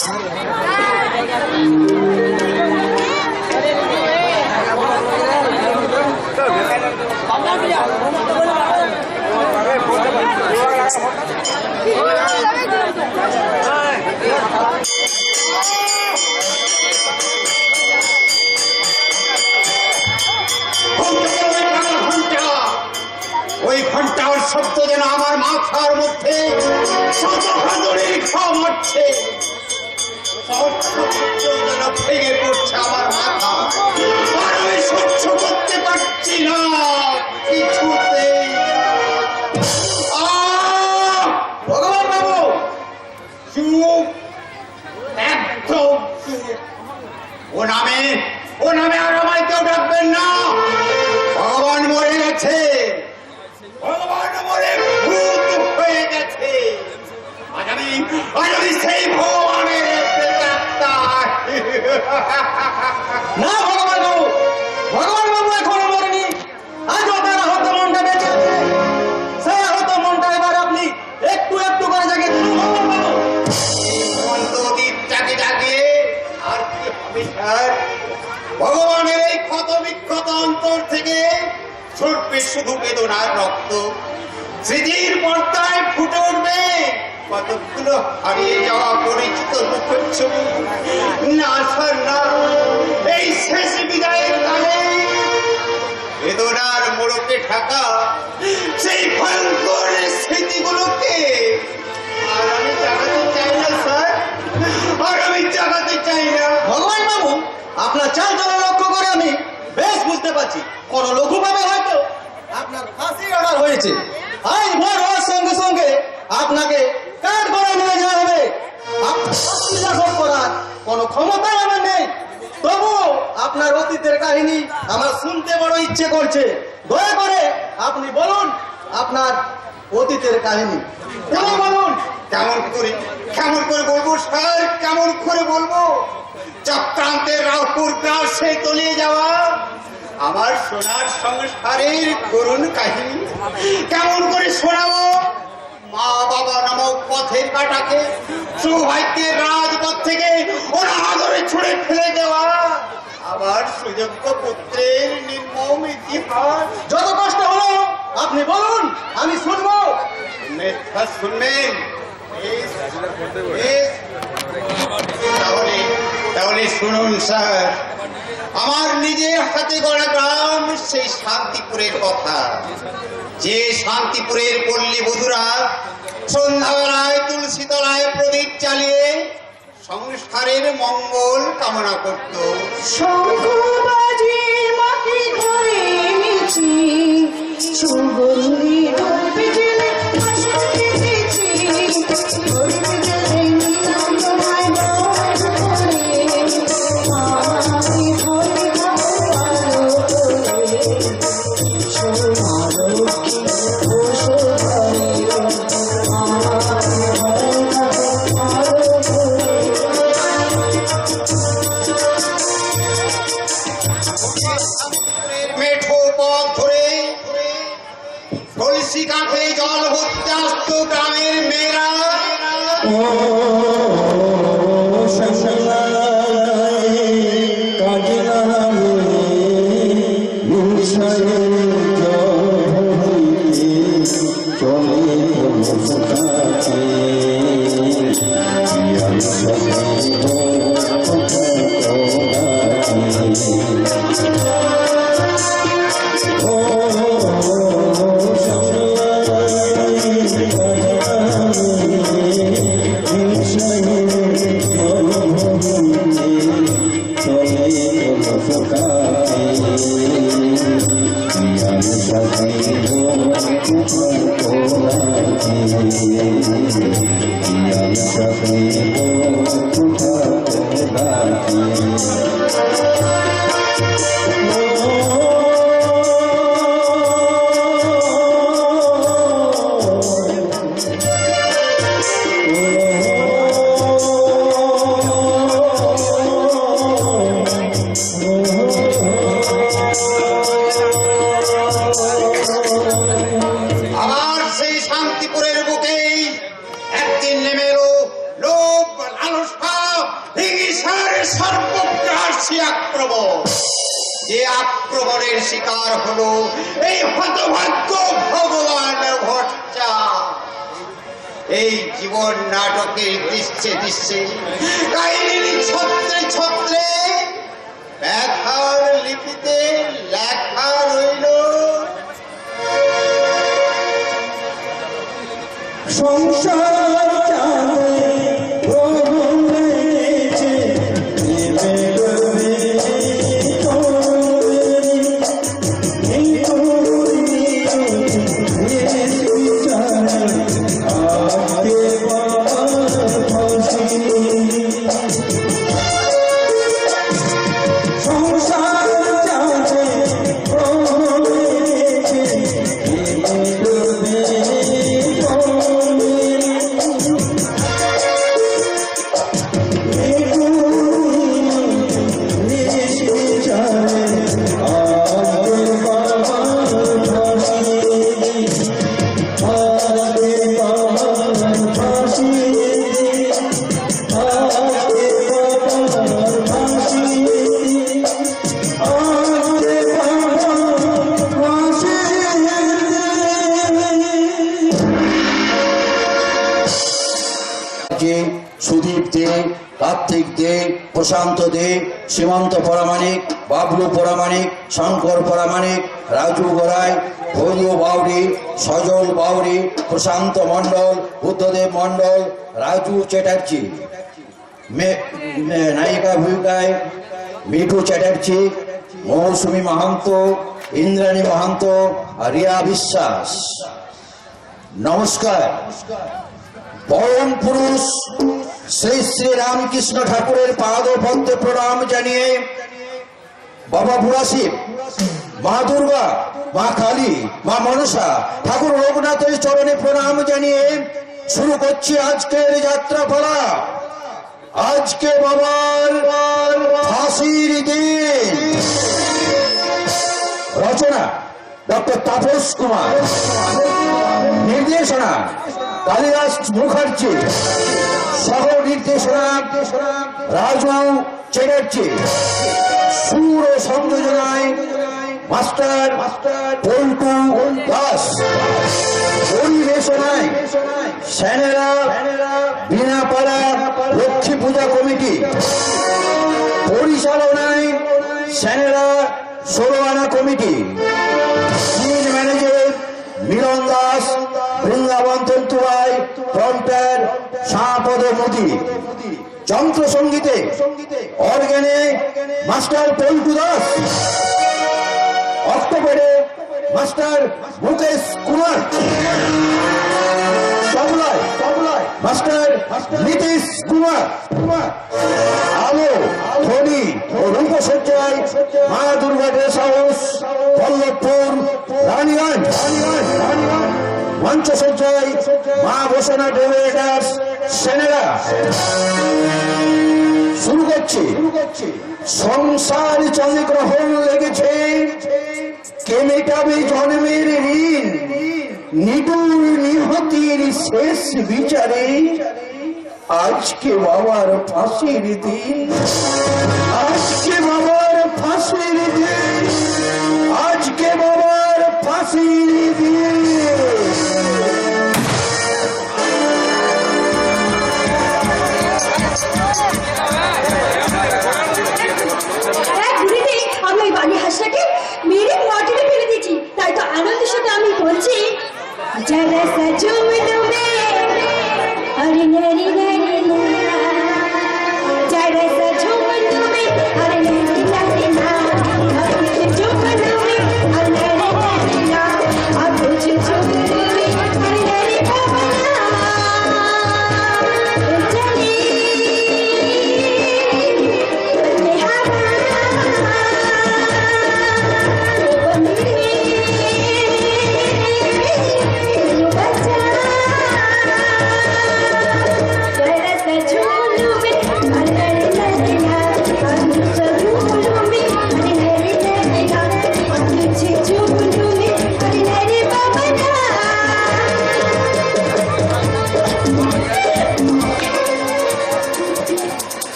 ওই ঘন্টার শব্দ যেন আমার মাথার মধ্যে মারছে, যেন ভেঙে পড়ছে আমার মাথা। আর আমি সহ্য করতে পারছি না কিছুতেই। ভগবান বাবু চুপ, একদম চুপ। ও নামে আর আমায় কেউ ডাকবেন না। ভগবান মরে গেছে, ভগবান মরে ভূত হয়ে গেছে। আজ আমি সেই ভগবানের না ভগবান বাবু এখনো মরেনি। আজও তার আহত মনটা বেঁচে আছে। সেই আহত মনটা এবার আপনি একটু একটু করে জাগে দিন ভগবান বাবু। অন্তদীপটাকে ডাকিয়ে আর কি হবে স্যার? ভগবানের এই ক্ষত বিক্ষত অন্তর থেকে ঝরবে শুধু বেদনার রক্ত। স্মৃতির পর্দায় ফুটে উঠবে কতগুলো হারিয়ে যাওয়া পরিচিত মুখের ছবি। না স্যার না, এই শেষ বিদায়ের কালে বেদনার মোড়কে ঢাকা সেই ভয়ঙ্কর স্মৃতিগুলোকে আর আমি জাগাতে চাই না স্যার, আর আমি জাগাতে চাই না। ভগবান বাবু, আপনার চাল চলা লক্ষ্য করে আমি বেশ বুঝতে পারছি কোন লঘুভাবে হয়তো আপনার ফাঁসির অর্ডার হয়েছে। আজ ভোর হওয়ার সঙ্গে সঙ্গে আপনাকে কাঠ করে নিয়ে যাওয়া হবে। আপনার ফাঁসি লাঘব করার কোনো ক্ষমতাই আমার নেই। তবুও আপনার অতীতের কাহিনী আমার শুনতে বড় ইচ্ছে করছে। দয়া করে আপনি বলুন আপনার অতীতের কাহিনী। কেমন বলুন? কেমন করে বলবো স্যার, কেমন করে বলবো? চক্রান্তের রাহুর গ্রাসে তলিয়ে যাওয়া আমার সোনার সংসারের করুণ কাহিনী কেমন করে শোনাবো? মা বাবা নামক পথের কাটাকে সৌভাগ্যের রাজপথ থেকে ওরা আদরে ছুড়ে ফেলে দেওয়া আবার সুযোগ্য পুত্রের নির্মম ইতিহাস। যত কষ্ট হলো আপনি বলুন, আমি শুনবো। শুনবেন? তাহলে শুনুন স্যার, আমার নিজের হাতে গড়া গ্রাম সেই শান্তিপুরের কথা। যে শান্তিপুরের পল্লী বধূরা সন্ধ্যাবেলায় তুলসী তলায় প্রদীপ চালিয়ে সংসারের মঙ্গল কামনা করত। মেঠো পথ ধরে কলসি কাঁধে জল ভরতে আসত গ্রামের মেয়েরা। আবার সেই শান্তিপুরের বুকেই একদিন নেমে এলো লোভ লালসা সর্বগ্রাসী আক্রমণ, যে আক্রমণের শিকার হলো এই হতভাগ্য ভগবান ভট্টা। এই জীবন নাটকের দৃশ্যে দৃশ্যে কাহিনীর ছত্রে ছত্রে ব্যথার লিপিতে লেখা রইল। সংসার চাঁদে প্রভু মেলেছে, নেমে ডুবে তরুণী, এই তরুণী দেশ বিচারে আগে পার ফাঁসি। সংসার চাঁদে প্রভু মেলেছে, নেমে ডুবে সুদীপ দে, কার্তিক দে, প্রশান্ত দে, সীমান্ত পরামানিক, বাবলু পরামানিক, শঙ্কর পরামানিক, রাজু গড়াই, ভৈরব বাউরি, সজল বাউরি, প্রশান্ত মণ্ডল, বুদ্ধদেব মণ্ডল, রাজু চ্যাটার্জি। নায়িকা ভূমিকায় মিঠু চ্যাটার্জি, মৌসুমী মাহান্ত, ইন্দ্রাণী মাহান্ত, আর রিয়া বিশ্বাস। নমস্কার। পরম পুরুষ শ্রী শ্রী রামকৃষ্ণ ঠাকুরের পাদ পদ্মে প্রণাম জানিয়ে বাবা বুড়া শিব, মা দুর্গা, মা কালী, মা মনসা, ঠাকুর রঘুনাথের চরণে প্রণাম জানিয়ে শুরু করছি আজকের যাত্রাপালা। আজকে বাবার ফাঁসির দিন। রচনা ডক্টর তাপস কুমার, নির্দেশনা কালিদাস মুখার্জি, সহ নির্দেশনা রাজু চ্যাটার্জি, সুর ও সংযোজনায় মাস্টার পল্টু দাস, পরিবেশনায় সেনেরা বিনাপাড়া লক্ষ্মী পূজা কমিটি, পরিচালনায় সেনেরা ষোলোয়ানা কমিটি, সিন ম্যানেজার মিলন দাস, বৃন্দাবন তন্তুবাই, প্রম্পটার শাহপদ মোদী, যন্ত্র সঙ্গীতে অর্গানে মাস্টার পল্টু দাস, অক্টোবরে মাস্টার মুকেশ কুমার, তবলায় মাস্টার নীতিশ কুমার, আলো ধ্বনি ও রূপসজ্জায় মা দুর্গা ড্রেস হাউস, পল্লবপুর, রানীগঞ্জ। মঞ্চসজ্জায় মা বসনা ডেলিভেটার্স, সেনেরা। শুরু করছি। সংসার চন্দ্রগ্রহণ লেগেছে, কে মেটাবে জন্মের ঋণ, নিদুর নিহতির শেষ বিচারে আজকে বাবার ফাঁসির দিন। আজকে বাবার ফাঁসির দিন। আজকে বাবার ফাঁসির দিন। আমি ওই বাড়ি হাঁসটাকে মেরে মাটিতে ফেলে দিয়েছি, তাই তো আনন্দের সাথে আমি বলছি, যারা সজুম দুমে আরে নারী নারী না, যারা সজুম দুমে আরে নারী নারী না, আরে সজুম দুমে আরে নারী নারী না, আর বুঝ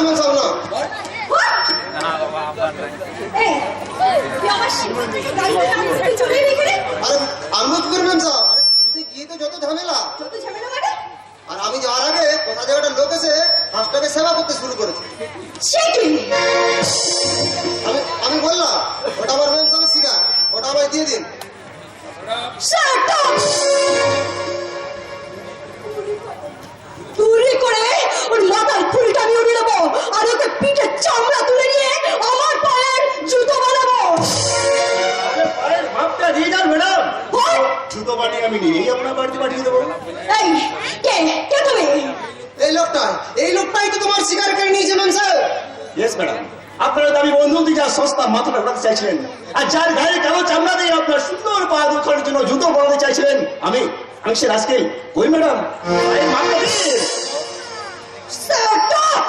মেম সাহেব না। এই, তুই আমার শিকার থেকে গাড়ি করে আনিস, তুই চলে এলি এখানে? আরে আমি কি করবো মেম সাহেব? আরে তুই গিয়ে তো যত ঝামেলা। যত ঝামেলা মানে? আর আমি যাওয়ার আগে কোথা থেকে একটা লোক এসে হাঁসটাকে সেবা করতে শুরু করেছে। সে কি? আমি বললাম ওটা আমার মেম সাহেবের শিকার, ওটা আমায় দিয়ে দিন। Shut up! চুরি করে ওর মাথার ফুলটা আমি উড়িয়ে দেবো আর ওকে পিঠে চামড়া তুলে নিয়ে আমার পায়ের জুতো বানাবো। ভাবটা দিয়ে যান ম্যাডাম, What? জুতো বানিয়ে আমি নিয়েই আপনার বাড়িতে পাঠিয়ে দেবো। এই, কে কে তুমি? এই লোকটাই তো তোমার শিকার করে নিয়েছে মেম সাহেব। ইয়েস ম্যাডাম, আপনারা দামি বন্ধু দিয়ে যা সস্তা মাথাটা উঠাতে চাইছিলেন আর যার গায়ে কালো চামড়া দিয়ে আপনার সুন্দর পা দুখানের জন্য জুতো বানাতে চাইছিলেন আমি সে রাজকেল ওই ম্যাডাম পায়ের মাপটা দিন। Shut up!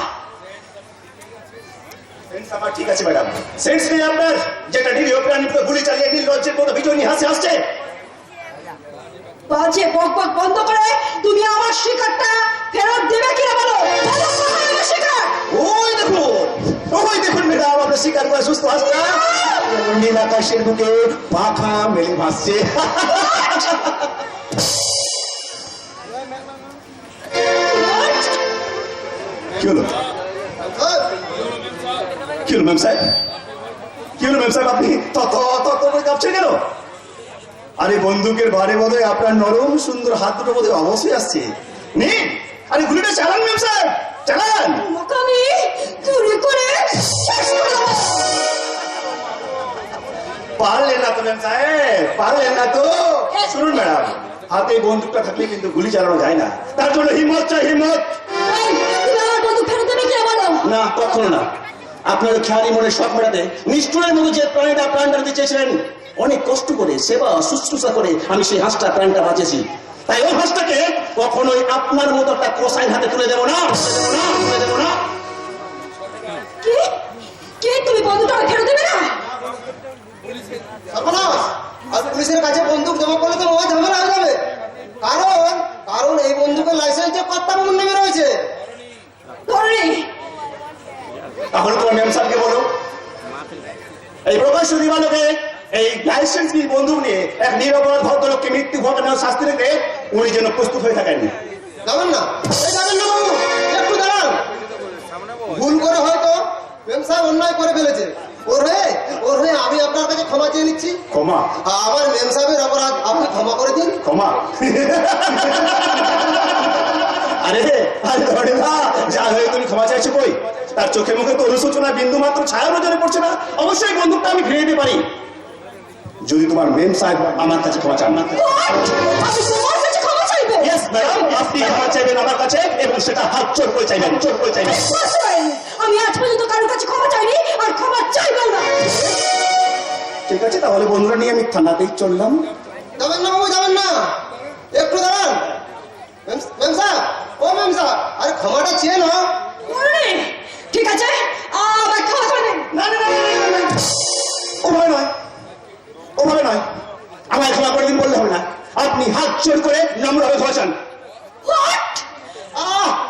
সেন্স আমার ঠিক আছে ম্যাডাম, সেন্স নেই আপনার, যেটা নিরীহ প্রাণীর উপর গুলি চালিয়ে নির্লজ্জের মতো বিজয় নিয়ে হাসি আসছে। বাজে বকবক বন্ধ করে তুমি আমার শিকারটা ফেরত দেবে কিনা বলো? বলো কোথায় আমার শিকার? ওই দেখুন ম্যাডাম, আপনার শিকার করে সুস্থ আসছে, নীল আকাশের বুকে পাখা মেলে ভাসছে। What? কি হলো কি হলো ম্যাম সাহেব, কি হলো ম্যাম সাহেব, আপনি তত করে কাঁপছেন কেন? আরে বন্দুকের ভারে বোধ হয় আপনার নরম সুন্দর হাত দুটো বোধ হয় অবশ্যই আসছে। নিন, আরে গুলিটা চালান ম্যাম সাহেব, চালান। তোমাকে আমি চুরি করে শেষ করে দেবো। পারলেন না তো ম্যাম সাহেব, পারলেন না তো। শুনুন ম্যাডাম, হাতে বন্দুকটা থাকলে কিন্তু গুলি চালানো যায় না, তার জন্য হিম্মত চাই, হিম্মত। এই, তুমি আমার বন্দুক ফেরত দেবে কিনা বলো? না, কখনো না। আপনার খেয়ালি মনে শখ মেটাতে নিষ্ঠুরের মতো যে প্রাণটা দিতে চেয়েছিলেন, অনেক কষ্ট করে সেবা শুশ্রূষা করে আমি সেই হাঁসটা প্রাণটা বাঁচেছি, তাই ওই হাঁসটাকে কখনোই আপনার মতো একটা কসাইন হাতে তুলে দেবো না, তুলে দেবো না। কি কি তুমি বন্দুকটা আমায় ফেরত দেবে না? সর্বনাশ! আর পুলিশের কাছে বন্দুক জমা করলে তো মহা ঝামেলা হয়ে যাবে। কারণ এই বন্দুকের লাইসেন্স যে কর্তাবাবুর নামে রয়েছে। ধরে তাহলে তোমার ম্যাম সাহেবকে বলো এই প্রকাশ্য দিবালোকে এই লাইসেন্স নিয়ে বন্দুক নিয়ে এক নিরপরাধ ভদ্রলোককে মৃত্যু ঘটনার শাস্তি দিতে উনি যেন প্রস্তুত হয়ে থাকেন। যাবেন না বাবু, একটু দাঁড়ান। ভুল করে হয়তো মেম সাহেব অন্যায় করে ফেলেছে, ওর হয়ে আমি আপনার কাছে ক্ষমা চেয়ে নিচ্ছি। ক্ষমা? আমার মেম সাহেবের অপরাধ আপনি ক্ষমা করে দিন। ক্ষমা? আরে ধরে না, যা হয়ে তুমি ক্ষমা চাইছো কই? তার চোখে মুখে তো অনুশোচনা বিন্দু মাত্র ছায়া নজরে পড়ছে না। অবশ্যই বন্দুকটা আমি ফিরিয়ে দিতে পারি যদি তোমার মেম সাহেব আমার কাছে ক্ষমা চান। আমি তোমার কাছে ক্ষমা চাইবো? ইয়েস ম্যাডাম, আপনি ক্ষমা চাইবেন আমার কাছে এবং সেটা হাত জোর করে চাইবেন, জোর করে চাইবেন। আমি আজ পর্যন্ত কারোর কাছে ক্ষমা চাইনি আর ক্ষমা চাইবো না। ঠিক আছে, তাহলে বন্ধুরা নিয়ে আমি থানাতেই চললাম। যাবেন না বাবু, যাবেন না, একটু দাঁড়ান। মেম সাহেব, ও মেম সাহেব, আরে ক্ষমাটা চেয়ে না। ঠিক আছে, আমায় ক্ষমা করে দিন। না না না না, না, না। ওভাবে নয়, ওভাবে নয়, আমায় ক্ষমা করে দিন বললে হবে না। আপনি হাত জোর করে নম্রভাবে ক্ষমা চান। What?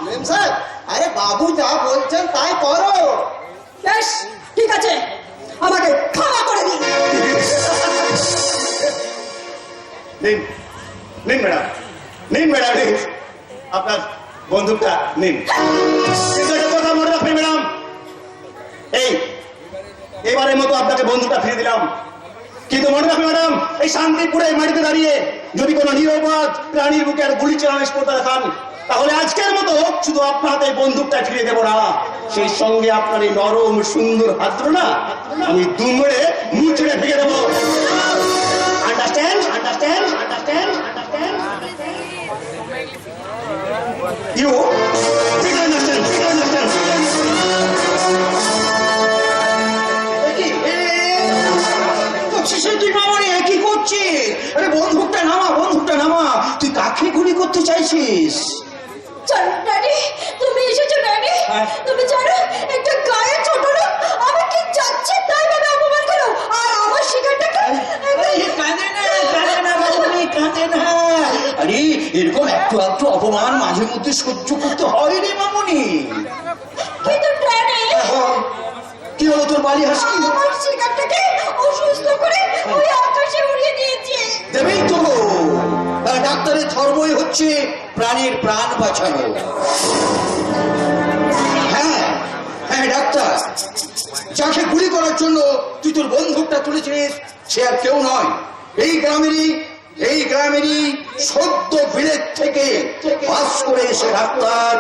মেম সাহেব, আরে বাবু যা বলছেন তাই করো। বেশ, ঠিক আছে, আমাকে ক্ষমা করে দিন। নিন নিন ম্যাডাম, নিন ম্যাডাম, নিন আপনার বন্দুকটা নিন। কিন্তু একটা কথা মনে রাখবেন ম্যাডাম, এবারের মতো আপনাকে বন্দুকটা ফিরে দিলাম, কিন্তু মনে রাখবেন ম্যাডাম, এই শান্তিপুরে মাটিতে দাঁড়িয়ে যদি কোনো নিরপরাধ প্রাণীর বুকে আর গুলি চালানোর স্পর্ধা দেখান, তাহলে আজকের মতো শুধু আপনার হাতে বন্দুকটা ফিরিয়ে দেবো না, সেই সঙ্গে আপনার এই নরম সুন্দর হাতটা না আমি দুমড়ে মুচড়ে ফেলে দেবো। Understand? Understand? Understand? Understand? You ঠিক আন্ডারস্ট্যান্ড, ঠিক আন্ডারস্ট্যান্ড। কি করছিস? আরে বন্দুকটা নামা, বন্দুকটা নামা। তুই কাকে গুলি করতে চাইছিস? ড্যাডি, তুমি এসেছো ড্যাডি? তুমি জানো একটা গায়ে ছোট লোক আমাকে যাচ্ছে তাই ভাবে অপমান করো আর আমার শিকারটাকে কাঁদে না বাবুনি, কাঁদে না। আরে এরকম একটু একটু অপমান মাঝে মধ্যে সহ্য করতে হয় রে মামুনি। কিন্তু বালি হাসি? আমার শিকারটাকে অসুস্থ করে ওই আকাশে উড়িয়ে দিয়েছে। দেবেই তো, ডাক্তারের ধর্মই হচ্ছে প্রাণীর প্রাণ বাঁচানো। হ্যাঁ হ্যাঁ ডাক্তার, যাকে গুলি করার জন্য তুই তোর বন্দুকটা তুলেছিস সে আর কেউ নয়, এই গ্রামেরই সদ্য ভিড়ের থেকে পাস করে এসে ডাক্তার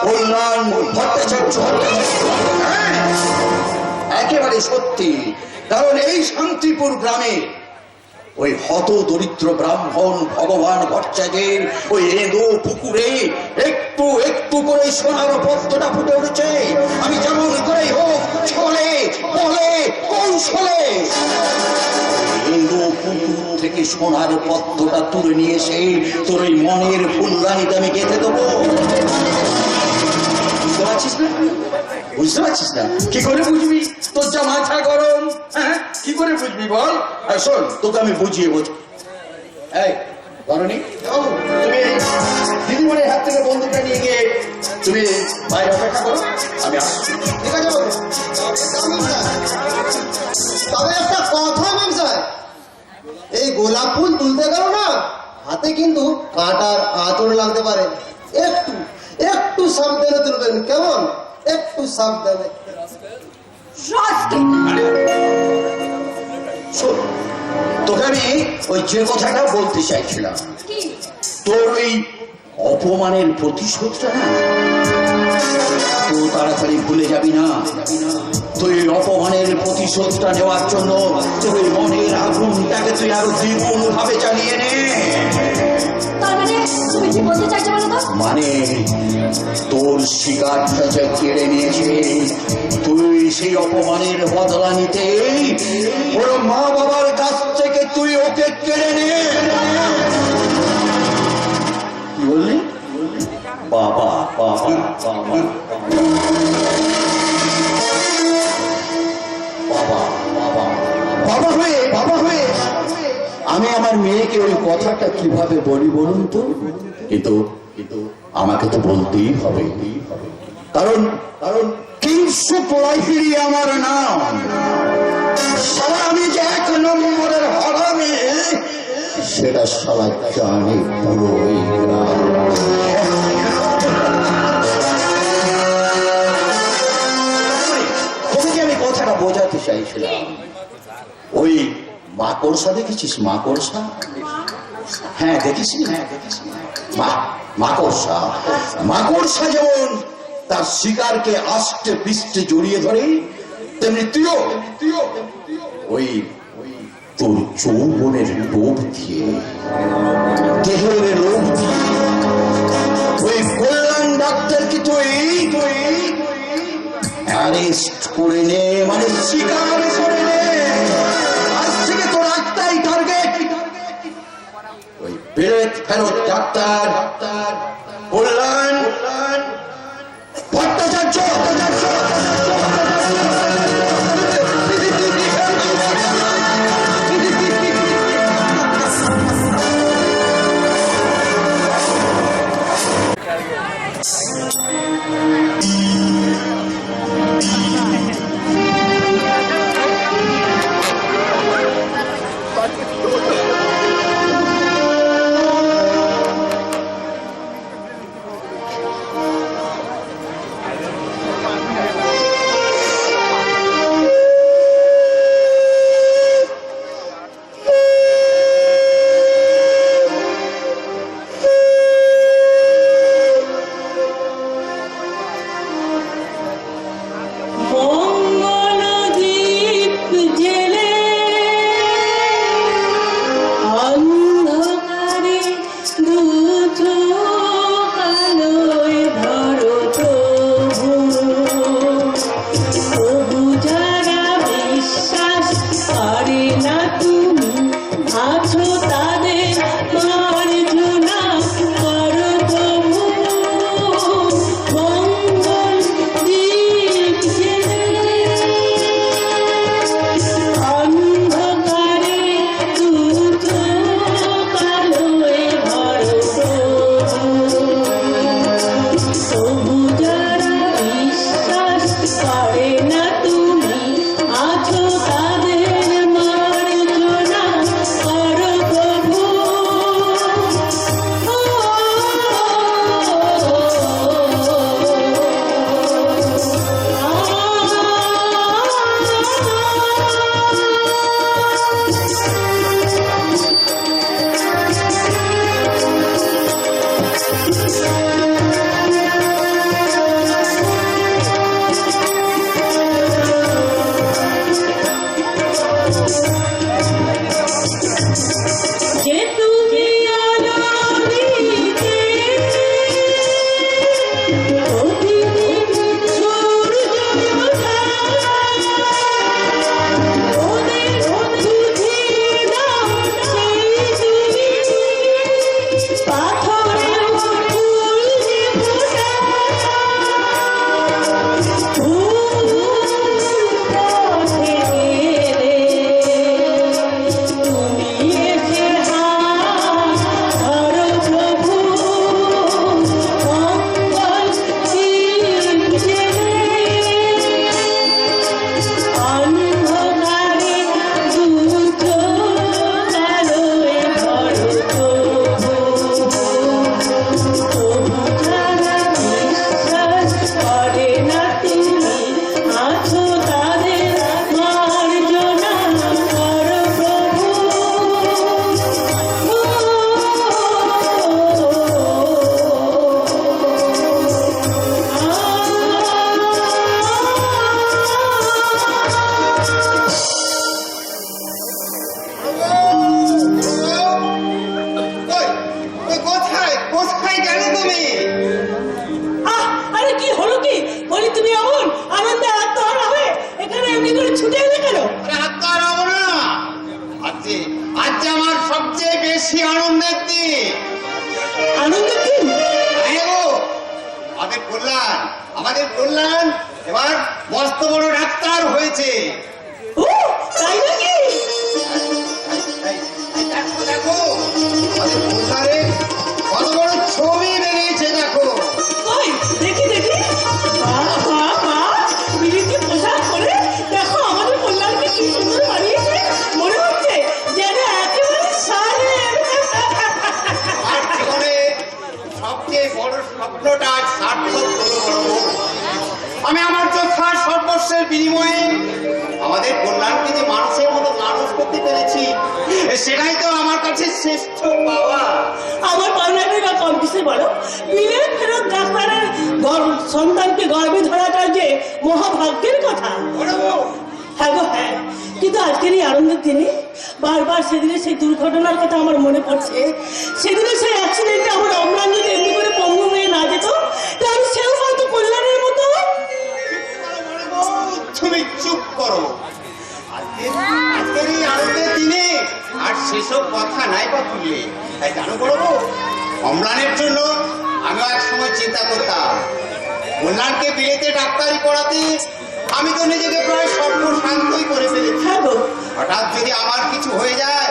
কল্যাণ ভট্টাচার্য। হ্যাঁ, একেবারে সত্যি, কারণ এই শান্তিপুর গ্রামে ওই হত দরিদ্র ব্রাহ্মণ ভগবান ভট্টাচার্যের ওই এঁদো পুকুরে একটু একটু করে সোনার পদ্মটা ফুটে উঠেছে। আমি যেমন করেই হোক ছলে বলে কৌশলে এঁদো পুকুর থেকে সোনার পদ্মটা তুলে নিয়ে এসে তোর ওই মনের ফুলদানিতে আমি গেঁথে দেবো। বুঝতে পারছিস না? বুঝতে পারছিস না? কি করে বুঝবি? তোর যা মাথা গরম, হ্যাঁ কি করে বুঝবি বল? আর শোন, তোকে আমি বুঝিয়ে বলছি। এই বরণী, তুমি দিদিমণির হাত থেকে বন্দুকটা নিয়ে গিয়ে তুমি বাইরে অপেক্ষা করো, আমি আসছি। ঠিক আছে বাবু। তবে একটা কথা ম্যাম, এই গোলাপ ফুল তুলতে গেল না হাতে কিন্তু কাঁটার আঁচড় লাগতে পারে, একটু একটু সাবধানে তুলবেন, কেমন? একটু সাবধানে। শোন, তোকে আমি ওই যে কথাটা বলতে চাইছিলাম, তোর ওই অপমানের প্রতিশোধটা না তো তাড়াতাড়ি ভুলে যাবি না। তুই অপমানের প্রতিশোধটা নেওয়ার জন্য তোর ওই মনের আগুনটাকে তুই আরো দ্বিগুণ ভাবে চালিয়ে নে। মানে তোর শিকারটা যে কেড়ে নিয়েছে, তুই সেই অপমানের বদলা নিতে ওর মা বাবার কাছ থেকে তুই ওকে কেড়ে নে। কি বললি? বাবা বাবা বাবা বাবা বাবা বাবা হয়ে আমি আমার মেয়েকে ওই কথাটা কিভাবে বলি বলুন তো? কিন্তু আমাকে তো বলতেই হবে, কারণ কিংসুক লাইফেরই আমার নাম। সারা আমি যে এক নম্বরের হারামি সেটা সবাই জানে পুরো এই গ্রাম। তোকে আমি কথাটা বোঝাতে চাইছিলাম, ওই মাকড়সা দেখেছিস? মাকড়সা? হ্যাঁ দেখেছি, হ্যাঁ দেখেছি। মাকড়সা যেমন তার শিকারকে আষ্টে পৃষ্ঠে জড়িয়ে ধরে, তেমনি তুইও ওই তোর যৌবনের লোভ দিয়ে, দেহের লোভ দিয়ে ওই কল্যাণ ডাক্তারকে তুই অ্যারেস্ট করে নে, মানে শিকার করে নে। আজ থেকে তোর একটাই টার্গেট, ওই বেরেট ফেরত ডাক্তার কল্যাণ ভট্টাচার্য। হয়েছে। ও তাই নাকি? দেখো দেখো আমাদের কন্যারে কত বড় ছবি বেরিয়েছে দেখো। ওই দেখি দেখি, বাহ বাহ বাহ, বিলিতি পোশাক পরে দেখো আমাদের কল্যাণকে কি সুন্দর বানিয়েছে। মনে হচ্ছে যেন একেবারে সারের। আমার জীবনে সবচেয়ে বড় স্বপ্নটা আজ সার্থক হলো বড় বউ। আমি আমার যথা সর্বস্বের বিনিময়ে আমাদের কল্যাণকে যে মানুষের মতো মানুষ করতে পেরেছি, সেটাই তো আমার কাছে শ্রেষ্ঠ পাওয়া। আমার পাওনাটাই বা কম কিসে বলো? বিলের ফেরত ডাক্তারের সন্তানকে গর্ভে ধরাটা যে মহাভাগ্যের কথা। বড় বউ, হ্যাঁ গো হ্যাঁ, কিন্তু আজকের এই আনন্দের দিনে বারবার সেদিনে সেই দুর্ঘটনার কথা আমার মনে পড়ছে। সেদিনে সেই অ্যাক্সিডেন্টে আমার অম্লান যদি এমনি করে পঙ্গু হয়ে না যেত, তাহলে সেও হয়তো কল্যাণের মতো। তুমি চুপ করো। আজকের এই আনন্দের দিনে আর সেসব কথা নাই বা তুললে। তাই জানো বড় বউ, অম্লানের জন্য আমিও এক সময় চিন্তা করতাম। কল্যাণকে বিলেতে ডাক্তারি পড়াতে আমি তো নিজেকে প্রায় সর্বশান্তই করে ফেলেছি। হ্যাঁ গো, হঠাৎ যদি আমার কিছু হয়ে যায়,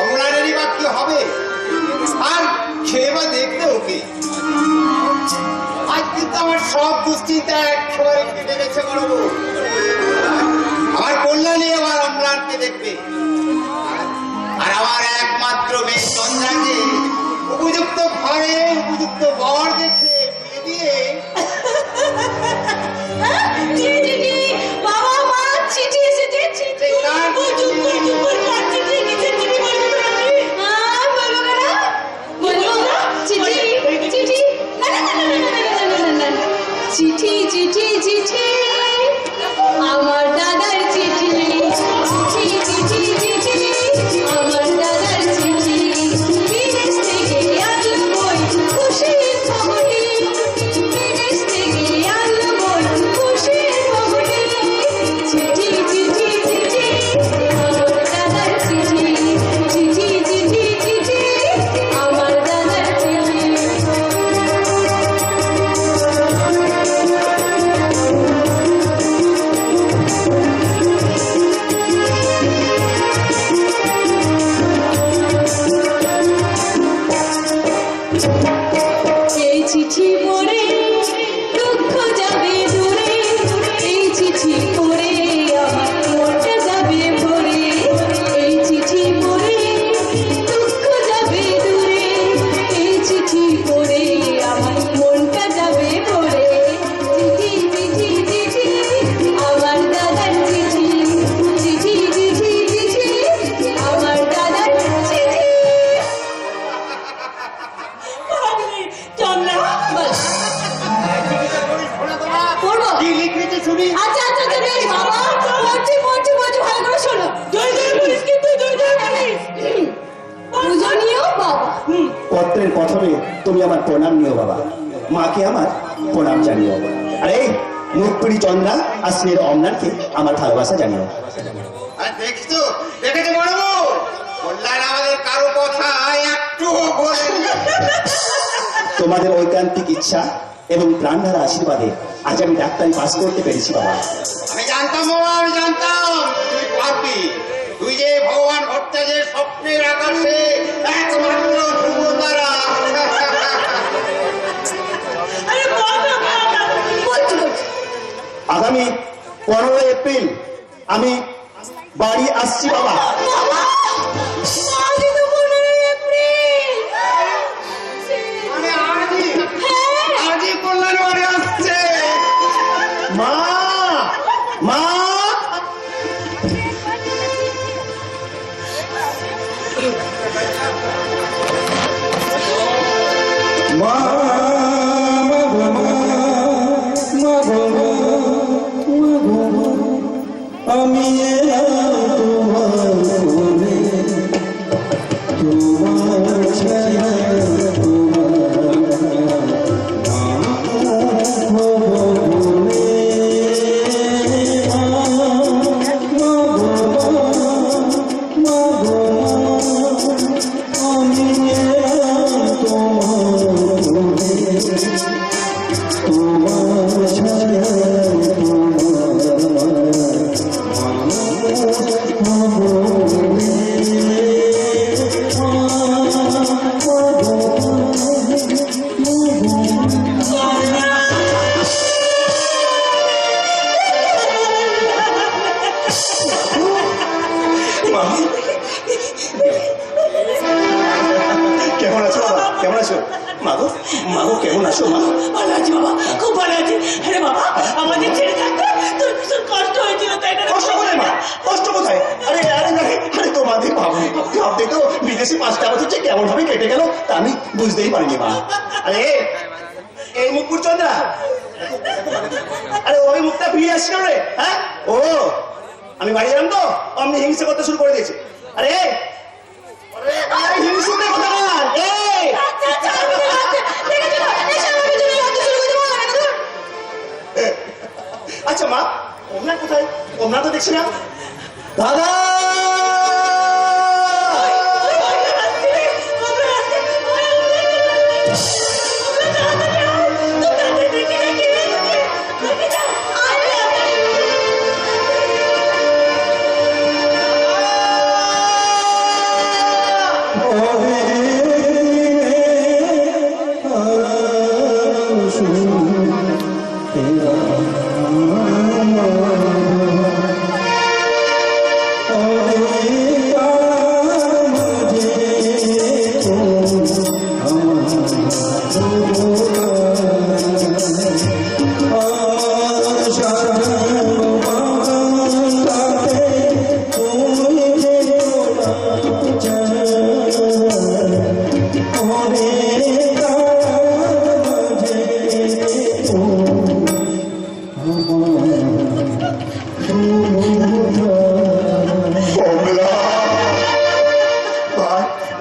অম্লানেরই বা কি হবে? আর খেয়ে বা দেখবে ওকে। আজ কিন্তু আমার সব দুশ্চিন্তা একেবারে কেটে গেছে বড় বউ। আমার কল্যাণী আমার অম্লানকে দেখবে, আর আমার একমাত্র মেয়ে চন্দ্রাকে উপযুক্ত ঘরে উপযুক্ত বর দেখে বিয়ে দিয়ে বাবা মা চিঠি এসেছে, চিঠি। ও চুপ করে চুপ করে কার চিঠি? কিসের চিঠি বলবি তো নাকি? বলবো কেন? বলবো না? চিঠি চিঠি, না না না না না না না না না না। চিঠি চিঠি চিঠি, আমার দাদার চিঠি। চিঠি চিঠি চিঠি, আমার দাদার চিঠি। বিদেশ থেকে আনলো বই খুশির খবরটি। বিদেশ থেকে আনলো বই খুশির খবরটি। চিঠি চিঠি চিঠি, আমার দাদার চিঠি। চিঠি চিঠি চিঠি, আমার দাদার চিঠি। এই চিঠি পড়ে দুঃখ যাবে দূরে। এই চিঠি পড়ে আমার মনটা যাবে ভরে। এই চিঠি পড়ে দুঃখ যাবে দূরে। এই চিঠি পড়ে আমার মনটা যাবে ভরে। চিঠি চিঠি চিঠি, আমার দাদার চিঠি। চিঠি চিঠি চিঠি, আমার দাদার চিঠি। বাবারে, চন্দ্রা, বল। শোনা তোমার পড়বো? কি লিখেছে শুনি। আচ্ছা আচ্ছা আচ্ছা, বেশ বাবা, পড়ছি পড়ছি পড়ছি, ভালো করে শোনো। জয় জয় বলিস কিন্তু, জয় জয় বলিস। পূজনীয় বাবা, পত্রের প্রথমে তুমি আমার প্রণাম নিও বাবা, মাকে আমার প্রণাম জানিও। আরে মুখপুরি চন্দ্রা আর স্নেহের অম্লানকে আমার ভালোবাসা জানিও। আর দেখছো দেখেছো বড় বউ, কল্যাণ আমাদের কারো কথা একটু বলেনি। তোমাদের ঐকান্তিক ইচ্ছা এবং প্রাণধারা আশীর্বাদে আজ আমি ডাক্তারি পাস করতে পেরেছি বাবা। আমি জানতাম বাবা, আমি জানতাম তুই পারবি। তুই যে ভগবান ভট্টাচার্যের স্বপ্নের আকাশে একমাত্র ধ্রুবতারা। আরে বল না, বল না। বলছি বলছি। আগামী 15 এপ্রিল আমি বাড়ি আসছি বাবা। বাবা, আজই তো 15 এপ্রিল। মানে আজই হ্যাঁ, আজই কল্যাণ বাড়ি আসছে। মা মা, মা আমি তোমার মনে, তোমার ছায়া, মা কেমন আছো বাবা? কেমন আছো মাগো? মাগো কেমন আছো মা? ভালো আছি বাবা, খুব ভালো আছি। আরে বাবা, আমাদের ছেড়ে থাকতে তোর ভীষণ কষ্ট হয়েছিল, তাই না? কষ্ট কোথায় মা? কষ্ট কোথায়? আরে আরে আরে আরে তোমাদের ভাবনি ভাবতে তো বিদেশে 5টা বছর যে কেমন ভাবে কেটে গেল তা আমি বুঝতেই পারিনি মা। আরে এই মুকুর চন্দ্রা, আরে ওই মুখটা ফিরে আসছিল রে। হ্যাঁ ও আমি বাড়ি এলাম তো অমনি হিংসে করতে শুরু করে দিয়েছে। আরে আরে হিংসুটে কথা না এই আচ্ছা আচ্ছা দেখেছো না এসে আমাকে জন্য এত শুরু করে দেবো না তো। আচ্ছা মা ওমরা কোথায়? ওমরা তো দেখছি না। দাদা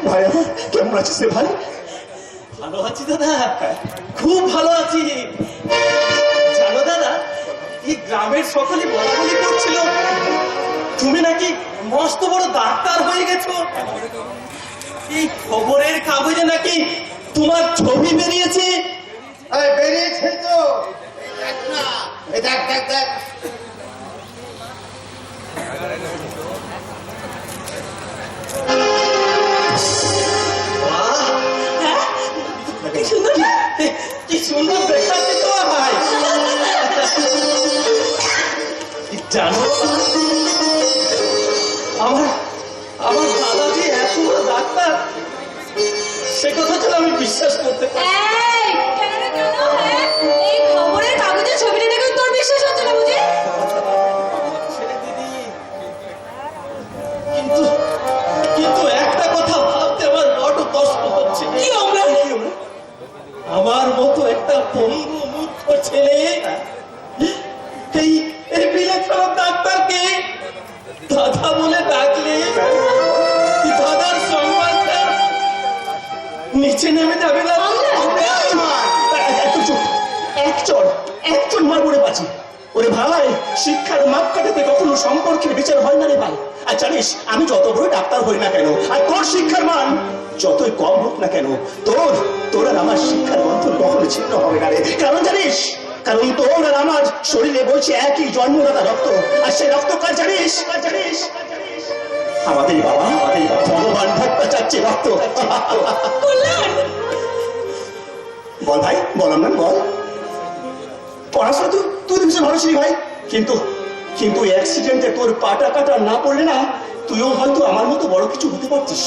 ভাই আমার কেমন আছিস রে ভাই? ভালো আছি দাদা, খুব ভালো আছি। জানো দাদা, এই গ্রামের সকলে বলা বলি করছিল তুমি নাকি মস্ত বড় ডাক্তার হয়ে গেছো। এই খবরের কাগজে নাকি তোমার ছবি বেরিয়েছে। বেরিয়েছে তো, দেখ না, এই দেখ দেখ দেখ। কি সুন্দর না? কি সুন্দর দেখাচ্ছে তো ভাই। জানো আমার আমার দাদা যে এত বড় ডাক্তার, সে কথা যেন আমি বিশ্বাস করতে পারি। এই কেন রে কেন? হ্যাঁ এই খবরের কাগজের ছবিটা দেখে তোর বিশ্বাস হচ্ছে না বুঝি? ছেলে দিদি, কিন্তু কিন্তু একটা কথা ভাবতে আমার বড় কষ্ট হচ্ছে। কি আমরা? আমার মতো একটা পঙ্গু মূর্খ ছেলে এই এই বিলেছড়া ডাক্তারকে দাদা বলে ডাকলে দাদার সম্মানটা নিচে নেমে যাবে না। একজন মার পড়ে বাঁচি। ওরে ভাই, শিক্ষার মাপ কাটাতে কখনো সম্পর্কের বিচার হয় না রে ভাই। আর জানিস আমি যত বড় ডাক্তার হই না কেন, আর তোর শিক্ষার মান যতই কম হোক না কেন, তোর আর আমার শিক্ষার বন্ধন কখনো ছিন্ন হবে না রে। কারণ জানিস, কারণ তোর আর আমার শরীরে বলছে একই জন্মদাতা রক্ত। আর সেই রক্ত কার জানিস? আমাদের বাবা ভগবান ভট্টাচার্য রক্ত। বল ভাই, বললাম না বল। পড়াশোনা তুই ভীষণ ভালো ছিলি ভাই, কিন্তু অ্যাক্সিডেন্টে তোর পাটা কাটা না পড়লে না তুইও হয়তো আমার মতো বড় কিছু হতে পারতিস।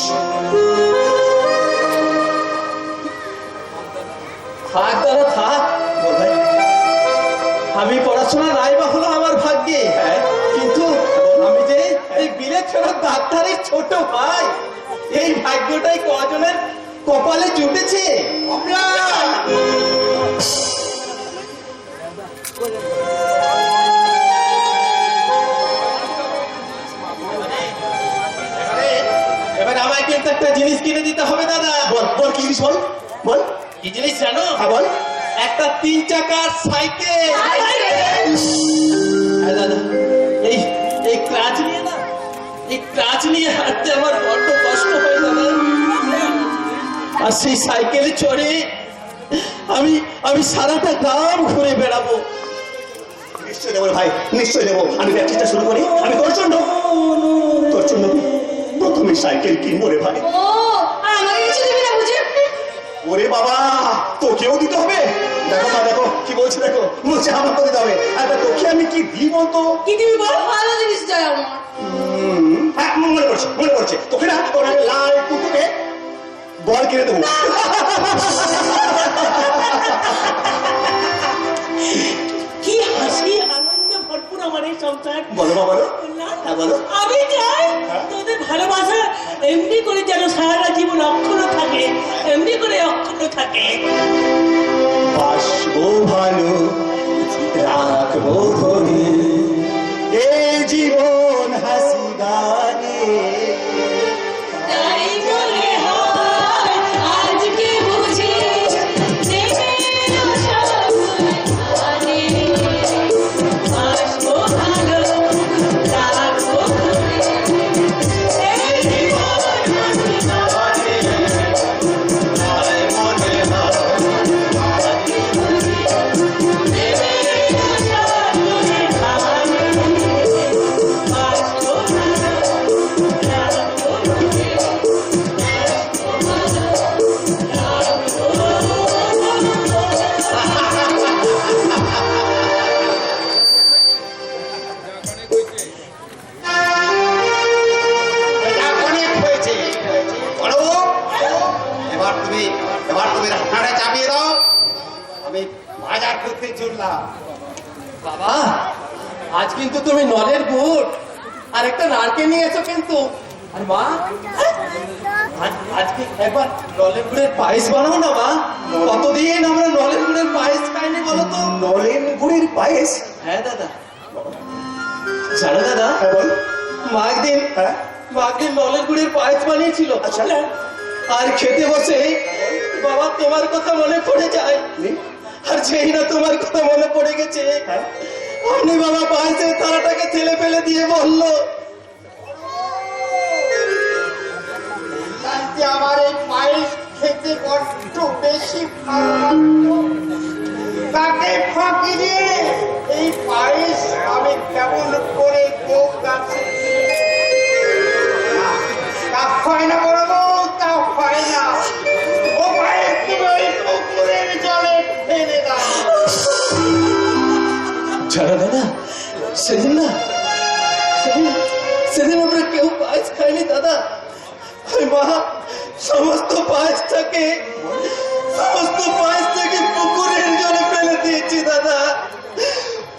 থাক দাদা থাক। বল ভাই। আমি পড়াশোনা নাই বা হলো আমার ভাগ্যে, কিন্তু আমি যে এই বিলেছড়া ডাক্তারের ছোট ভাই, এই ভাগ্যটাই কজনের কপালে জুটেছে। এবার আমায় কিন্তু একটা জিনিস কিনে দিতে হবে দাদা। বল কি জিনিস? বল কি জিনিস জানো? হ্যাঁ বল। একটা 3 চাকার সাইকেল। দাদা এই এই ক্লাচ নিয়ে না, এই ক্লাচ নিয়ে হাঁটতে আমার বড্ড কষ্ট হয় দাদা। আর সেই সাইকেলে চড়ে আমি সারাটা গ্রাম ঘুরে বেড়াবো। নিশ্চয় দেবো ভাই, নিশ্চয় দেবো। আমি ব্যবসাটা শুরু করি, আমি তোর জন্য প্রথমে সাইকেল কিনবো রে ভাই। ও আর আমাকে কিছু দিবি না বুঝি? ওরে বাবা, তোকেও দিতে হবে? দেখো মা, দেখো কি বলছে, দেখো বলছে আমাকে দিতে হবে। আর তোকে আমি কি দিব? তো কি দিবি বল? ভালো জিনিস চাই আমার। হ্যাঁ মনে পড়ছে তোকে না ওরা লাল টুকুকে বল কিনে দেবো। কি হাসি আনন্দ ভরপুর আমার এই সংসার। বলো বাবা, বলো। হ্যাঁ, বলো। আমি চাই তোদের ভালোবাসা এমনি করে যেন সারাটা জীবন অক্ষুণ্ণ থাকে, এমনি করে অক্ষুণ্ণ থাকে। বাসবো ভালো, রাখবো ধরে এই জীবন হাসি গানে। তাই বলে হয় আজকে বুঝি দেবে না সবাই আরে আসবো ভালো রাখবো ঘরে এই জীবন হাসি গানে তাই মনে হয় আজকে বুঝি দেবে না সবাই আরে আসবো ভালো রাখবো ঘরে এটা অনেক হয়েছে। বলো, এবার তুমি রান্নাটা চাপিয়ে দাও, আমি বাজার করতে চললাম। বাবা, আজ কিন্তু তুমি নলের গুড় আর একটা নারকেল নিয়ে এসো কিন্তু। আর মা, আজকে একবার নলের গুড়ের পায়েস বানাও না মা। কতদিন আমরা নলের গুড়ের পায়েস খাইনি বলো তো। নলেন গুড়ের পায়েস? হ্যাঁ দাদা, জানো দাদা, হ্যাঁ বল। মা একদিন হ্যাঁ নলের গুড়ের পায়েস বানিয়েছিল। আচ্ছা। আর খেতে বসে বাবা তোমার কথা মনে পড়ে যায়। আর যেই না তোমার কথা মনে পড়ে গেছে, হ্যাঁ। অমনি বাবা পায়েসের থালাটাকে ঠেলে ফেলে দিয়ে বললো, আজকে আমার এই পায়েস খেতে বড্ড বেশি ভালো লাগতো। তাকে ফাঁকি দিয়ে এই পায়েস আমি কেমন করে গোপ গাছে তা হয় না বলবো, তা হয় না। ও পায়েস তুমি ওই পুকুরের জলে ফেলে দাও। জানো দাদা, সেদিন আমরা কেউ পায়েস খাইনি দাদা। ওই মা সমস্ত পায়েসটাকে পুকুরের জলে ফেলে দিয়েছি দাদা।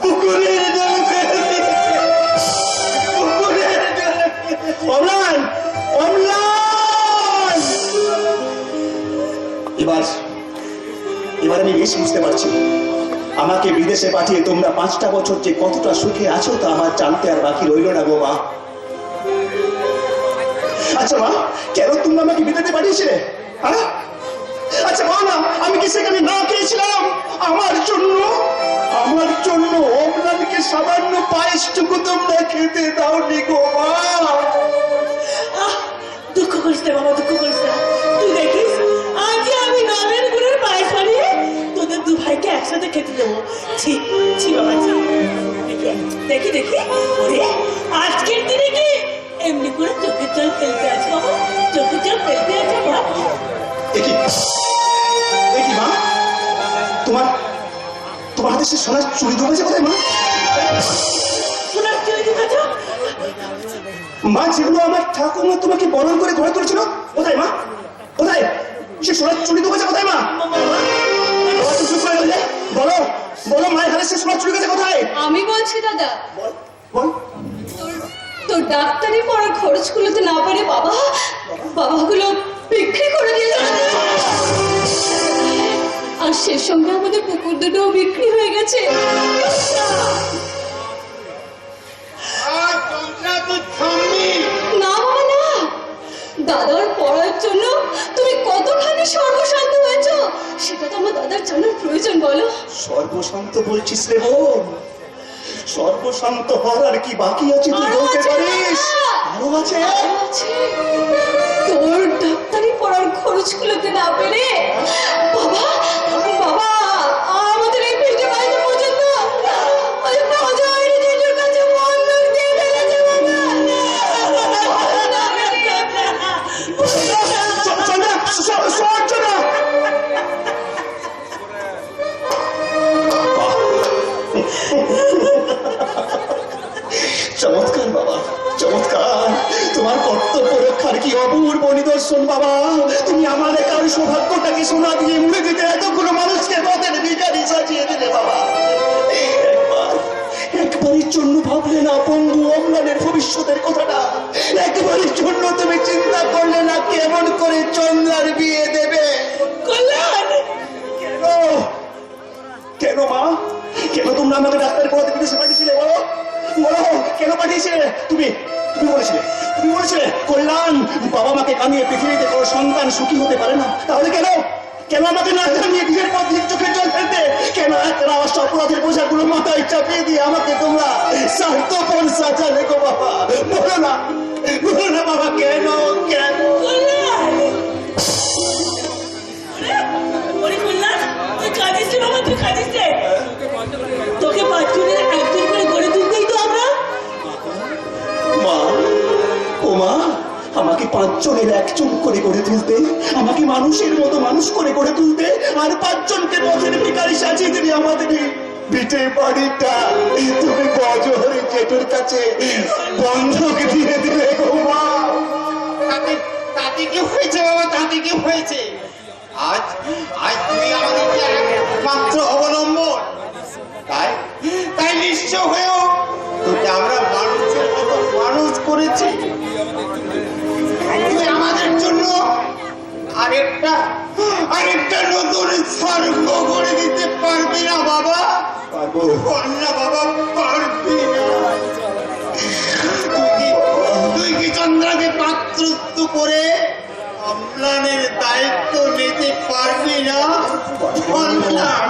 পুকুরের জলে ফেলে দিয়েছি, পুকুরের জলে। অম্লান, অম্লান! এবার আমি বেশ বুঝতে পারছি, আমাকে বিদেশে পাঠিয়ে তোমরা 5টা বছর যে কতটা সুখে আছো তা আমার জানতে আর বাকি রইল না গো মা। আচ্ছা মা, কেন তুমি আমাকে বিদেশে পাঠিয়েছিলে? হ্যাঁ, আচ্ছা বল না, আমি কি সেখানে না খেয়েছিলাম? আমার জন্য অম্লানকে সামান্য পায়েসটুকু তোমরা খেতে দাওনি গো মা। দুঃখ করিস না বাবা, দুঃখ করিস না। তুই দেখিস আজ আমি নলের গুড়ের পায়েস বানিয়ে তোদের দু ভাইকে একসাথে খেতে দেবো। ছি ছি বাবা, ছি। দেখি ওরে আজকের দিনে কি এমনি করে চোখের জল ফেলতে আছে বাবা, চোখের জল ফেলতে আছে বাবা। দেখি মা, তোমার হাতে সে সোনার চুড়ি ঢুকেছে কোথায় মা? সোনার চুড়ি ঢুকেছ? মা, যেগুলো আমার ঠাকুমা তোমাকে বরণ করে ঘরে তুলেছিল, কোথায় মা? কোথায় সে সোনার চুড়ি ঢুকেছে? কোথায় মা? বলো বলো, মায়ের হাতে সে সোনার চুড়ি গেছে কোথায়? আমি বলছি দাদা, বল। তোর ডাক্তারি পড়ার খরচ গুলোতে না পারে বাবাগুলো বিক্রি করে দিল। আর সে সঙ্গে আমাদের পুকুর দুটোও বিক্রি হয়ে গেছে। আর তোমরা তো থামবি। না বাবা না, দাদার পড়ার জন্য তুমি কতখানি সর্বশান্ত হয়েছ সেটা তো আমার দাদার জানার প্রয়োজন। বলো। সর্বশান্ত বলছিস রে বোন? সর্বশান্ত হওয়ার আর কি বাকি আছে তুই বলতে পারিস? আরো আছে? তোর ডাক্তারি পড়ার খরচ গুলোতে না পেরে বাবা আমাদের এই পেটে বাইরে পর্যন্ত ওই বাজারের জেঠুর কাছে বন্ধক দিয়ে ফেলেছে চমৎকার বাবা, চমৎকার। তোমার কর্তব্য রক্ষার কি অপূর্ব নিদর্শন বাবা। তুমি আমাদের কারো সৌভাগ্যটাকে সোনা দিয়ে মুড়ে দিতে এতগুলো মানুষকে পথের ভিখারি সাজিয়ে দিলে বাবা। একবারের জন্য ভাবলে না পঙ্গু অম্লানের ভবিষ্যতের কথাটা? একবারের জন্য তুমি চিন্তা করলে না কেমন করে চন্দ্রার বিয়ে দেবে? কল্যাণ, কেন কেন মা, কেন তোমরা আমাকে ডাক্তার পড়াতে বিদেশে পাঠিয়েছিলে? বলো বলো, কেন পাঠিয়েছিলে? তুমি তুমি বলেছিলে কল্যাণ বাবা মাকে কানিয়ে পৃথিবীতে কোনো সন্তান সুখী হতে পারে না। তাহলে কেন কেন আমাকে না জানিয়ে বিয়ের পর দিন চোখে জল ফেলতে? কেন একটা অপরাধের পোশাকগুলো মাথায় চাপিয়ে দিয়ে আমাকে তোমরা স্বার্থপর সাজালে গো বাবা? বলো না বাবা, কেন কেন? কল্যাণ, ওরে কল্যাণ, তুই কাঁদিস রে বাবা, তুই কাঁদিস রে। তোকে পাঁচজনের একজন করে গড়ে তুলতেই তো আমরা। মা, ও মা, আমাকে পাঁচজনের একজন করে গড়ে তুলতে, আমাকে মানুষের মতো মানুষ করে গড়ে তুলতে, আর পাঁচজনকে পথের ভিখারি সাজিয়ে দিবি আমাদের পিঠে বাড়িটা তুমি বজরে জেঠুর কাছে বন্ধক দিয়ে দিলে গো মা। তাতে কি হয়েছে বাবা, তাতে কি হয়েছে? আজ আজ তুমি আমাদের একমাত্র অবলম্বন। তাই নিঃস্ব হয়েও তোকে আমরা মানুষের মতো মানুষ করেছি। তুই আমাদের জন্য আরেকটা নতুন স্বর্গ করে দিতে পারবি না বাবা? পারবো না বাবা, পারবি না। তুই কি চন্দ্রাকে পাত্রত্ব করে অম্লানের দায়িত্ব নিতে পারবি না? অম্লান,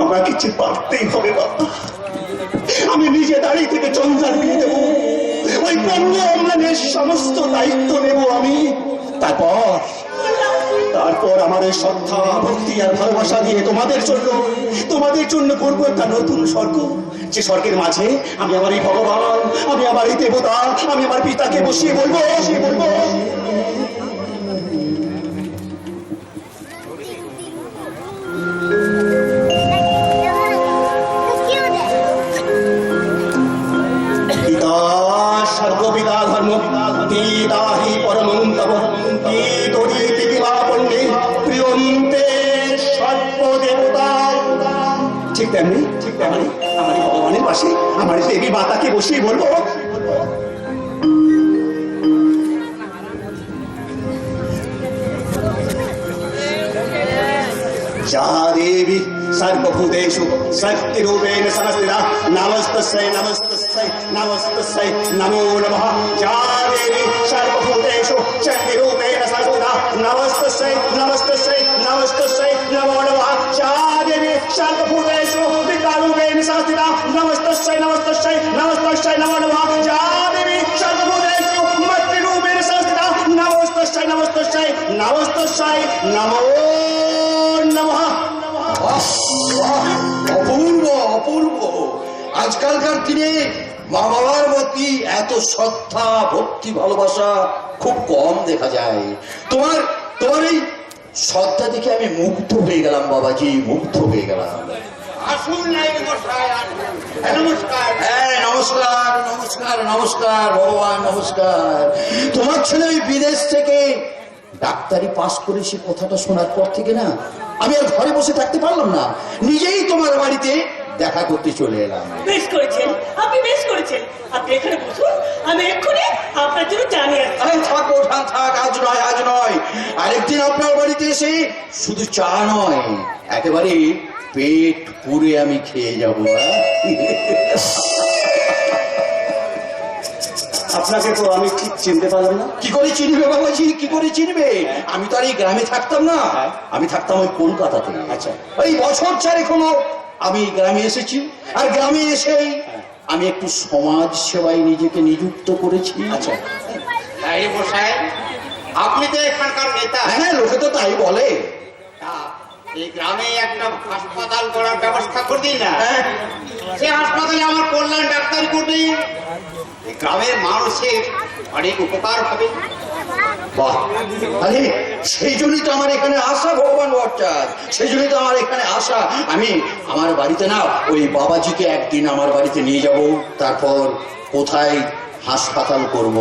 আমাকে যে পারতেই হবে বাবা। আমি নিজে দাঁড়িয়ে থেকে চন্দ্রার বিয়ে দেবো, ওই পণ্য অম্লানের সমস্ত দায়িত্ব নেব আমি। তারপর আমার এই শ্রদ্ধা ভক্তি আর ভালোবাসা দিয়ে তোমাদের জন্য করবো একটা নতুন স্বর্গ, যে স্বর্গের মাঝে আমি আমার এই ভগবান, আমি আমার এই দেবতা, আমি আমার পিতাকে বসিয়ে বলবো পিতা সর্বপিতা ধর্ম পিতা হি পরমং তব পিতরি পিবা পণ্ডে প্রিয়ন্তে সর্বদেবতা। ঠিক তেমনি আমার ভগবানের পাশে আমার দেবী মাতাকে বসিয়ে বলবো, या देवी सर्वभूतेषु शक्तिरूपेण संस्थिता नमस्तस्यै नमो नमः। या देवी सर्वभूतेषु शक्तिरूपेण संस्थिता नमस्तस्यै नमो नमः। या देवी सर्वभूतेषु विद्यारूपेण संस्थिता नमस्तस्यै नमो नमः। या देवी सर्वभूतेषु मत्रूपेण संस्थिता नमस्तस्यै नमो नमः। অপূর্ব অপূর্ব। আজকালকার দিনে মা বাবার প্রতি এত শ্রদ্ধা ভক্তি ভালোবাসা খুব কম দেখা যায়। তোমার এই শ্রদ্ধা দেখে আমি মুগ্ধ হয়ে গেলাম বাবাজি, মুগ্ধ হয়ে গেলাম। আসুন নাই মশাই, আসুন। নমস্কার। হ্যাঁ, নমস্কার নমস্কার নমস্কার ভগবান, নমস্কার। তোমার ছেলে ওই বিদেশ থেকে ডাক্তারি পাস করেছে কথাটা শোনার পর থেকে না আমি আর ঘরে বসে থাকতে পারলাম না, নিজেই তোমার বাড়িতে দেখা করতে চলে এলাম। বেশ করেছেন, আপনি বেশ করেছেন। আপনি এখানে বসুন, আমি এক্ষুনি আপনার জন্য জানিয়ে আসছি। আরে থাক ওঠান থাক, আজ নয় আরেকদিন আপনার বাড়িতে এসে শুধু চা নয় একেবারে পেট পুরে আমি খেয়ে যাবো। আপনাকে তো আমি ঠিক চিনতে পারলাম না। কি করে চিনবে বাবাজি, কি করে চিনবে? আমি তো আর এই গ্রামে থাকতাম না, আমি থাকতাম ওই কলকাতাতে। আচ্ছা, ওই বছর চারেক হলো আমি গ্রামে এসেছি, আর গ্রামে এসেই আমি একটু সমাজ সেবায় নিজেকে নিযুক্ত করেছি। আচ্ছা, তাই মশাই, আপনি তো এখানকার নেতা। হ্যাঁ, লোকে তো তাই বলে। তা এই গ্রামে একটা হাসপাতাল করার ব্যবস্থা করে দিন না। হ্যাঁ, সে হাসপাতালে আমার কল্যাণ ডাক্তারি করবে, এই গ্রামের মানুষের অনেক উপকার হবে। বাহ, আরে সেই জন্যই তো আমার এখানে আসা ভগবান ভট্টাচার্য, সেই জন্যই তো আমার এখানে আসা। আমি আমার বাড়িতে না ওই বাবাজিকে একদিন আমার বাড়িতে নিয়ে যাব, তারপর কোথায় হাসপাতাল করব,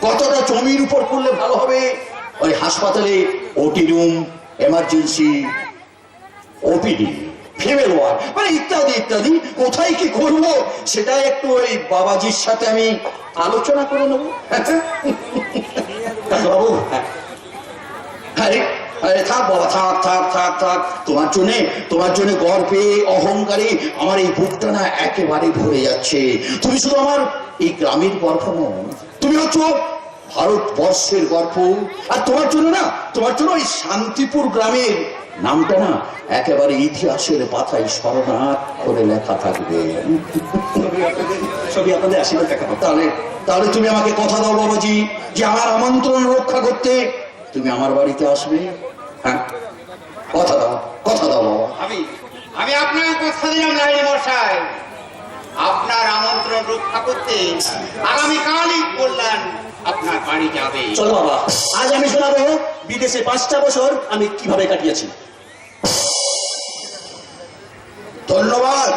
কতটা জমির উপর করলে ভালো হবে, ওই হাসপাতালে OT room, emergency, OPD, female ward, মানে ইত্যাদি ইত্যাদি, কোথায় কি করব সেটা একটু ওই বাবাজির সাথে আমি আলোচনা করে নেবো। বাবু, আরে আরে থাক বাবা, থাক থাক থাক থাক, তোমার জন্য গর্বে অহংকারে আমার এই বুকটা না একেবারে ভরে যাচ্ছে। তুমি শুধু আমার এই গ্রামের গর্ব নও, তুমি হচ্ছে ভারতবর্ষের গর্ব। আর তোমার জন্য ওই শান্তিপুর গ্রামের নামটা না একেবারে ইতিহাসের পাতায় স্মরণাক্ষরে লেখা থাকবে। সবই আপনাদের আশীর্বাদ কাকা। তাহলে তুমি আমাকে কথা দাও বাবাজি, যে আমার আমন্ত্রণ রক্ষা করতে তুমি আমার বাড়িতে আসবে। হ্যাঁ, কথা দাও বাবা। আমি আপনাকে কথা দিলাম লাইনে মশাই, আপনার আমন্ত্রণ রক্ষা করতে আগামীকালই বললেন আপনার বাড়ি যাবে। চলো বাবা, আজ আমি শোনাবো বিদেশে 5টা বছর আমি কিভাবে কাটিয়েছি। ধন্যবাদ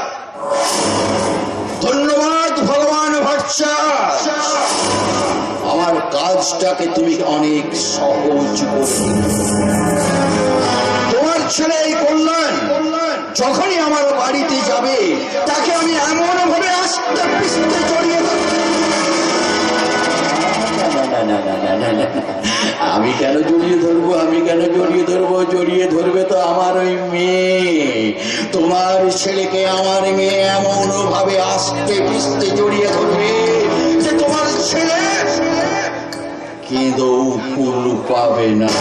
ভগবান ভট্টাচার্য, আমার কাজটাকে তুমি অনেক সহজ করলে। তোমার ছেলে এই কল্যাণ যখনই আমার বাড়িতে যাবে তাকে আমি এমন ভাবে আস্তে পিস্তে জড়িয়ে আমি কেন জড়িয়ে ধরবো? জড়িয়ে ধরবে তো আমার ওই মেয়ে। তোমার ছেলেকে আমার মেয়ে এমন ভাবে আস্তে পিস্তে জড়িয়ে ধরবে যে তোমার ছেলে কেঁদেও কুল পাবে না।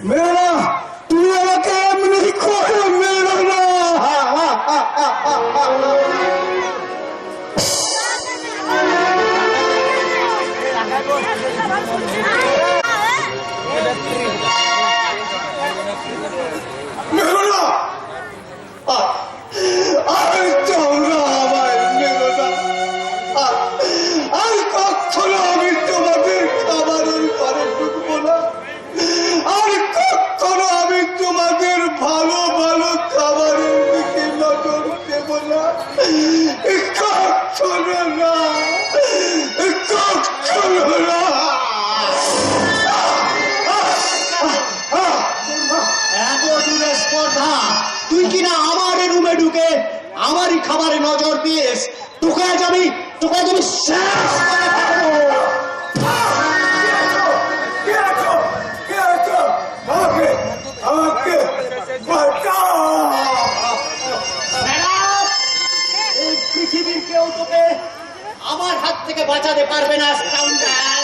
মেয়েরা, তুমি আমাকে এমনি করে মেরো না। মেরো না, আর তোমরা আমায় মেরো না। আর কখনো আমি তোমাদের খাবারের ঘরে ঢুকবো না। আর কখনো আমি তোমাদের ভালো ভালো খাবারের দিকে নজর দেব না। কখনো না, কখনো না। এত দূরে স্পর্ধা, তুই কিনা আমার রুমে ঢুকে আমারই খাবারে নজর দিয়েস। তোকে আজ আমি শেষ করে দেবো। আমাকে বাঁচাও। এই পৃথিবীর কেউ তোকে আমার হাত থেকে বাঁচাতে পারবে না। স্কাউন্ডার,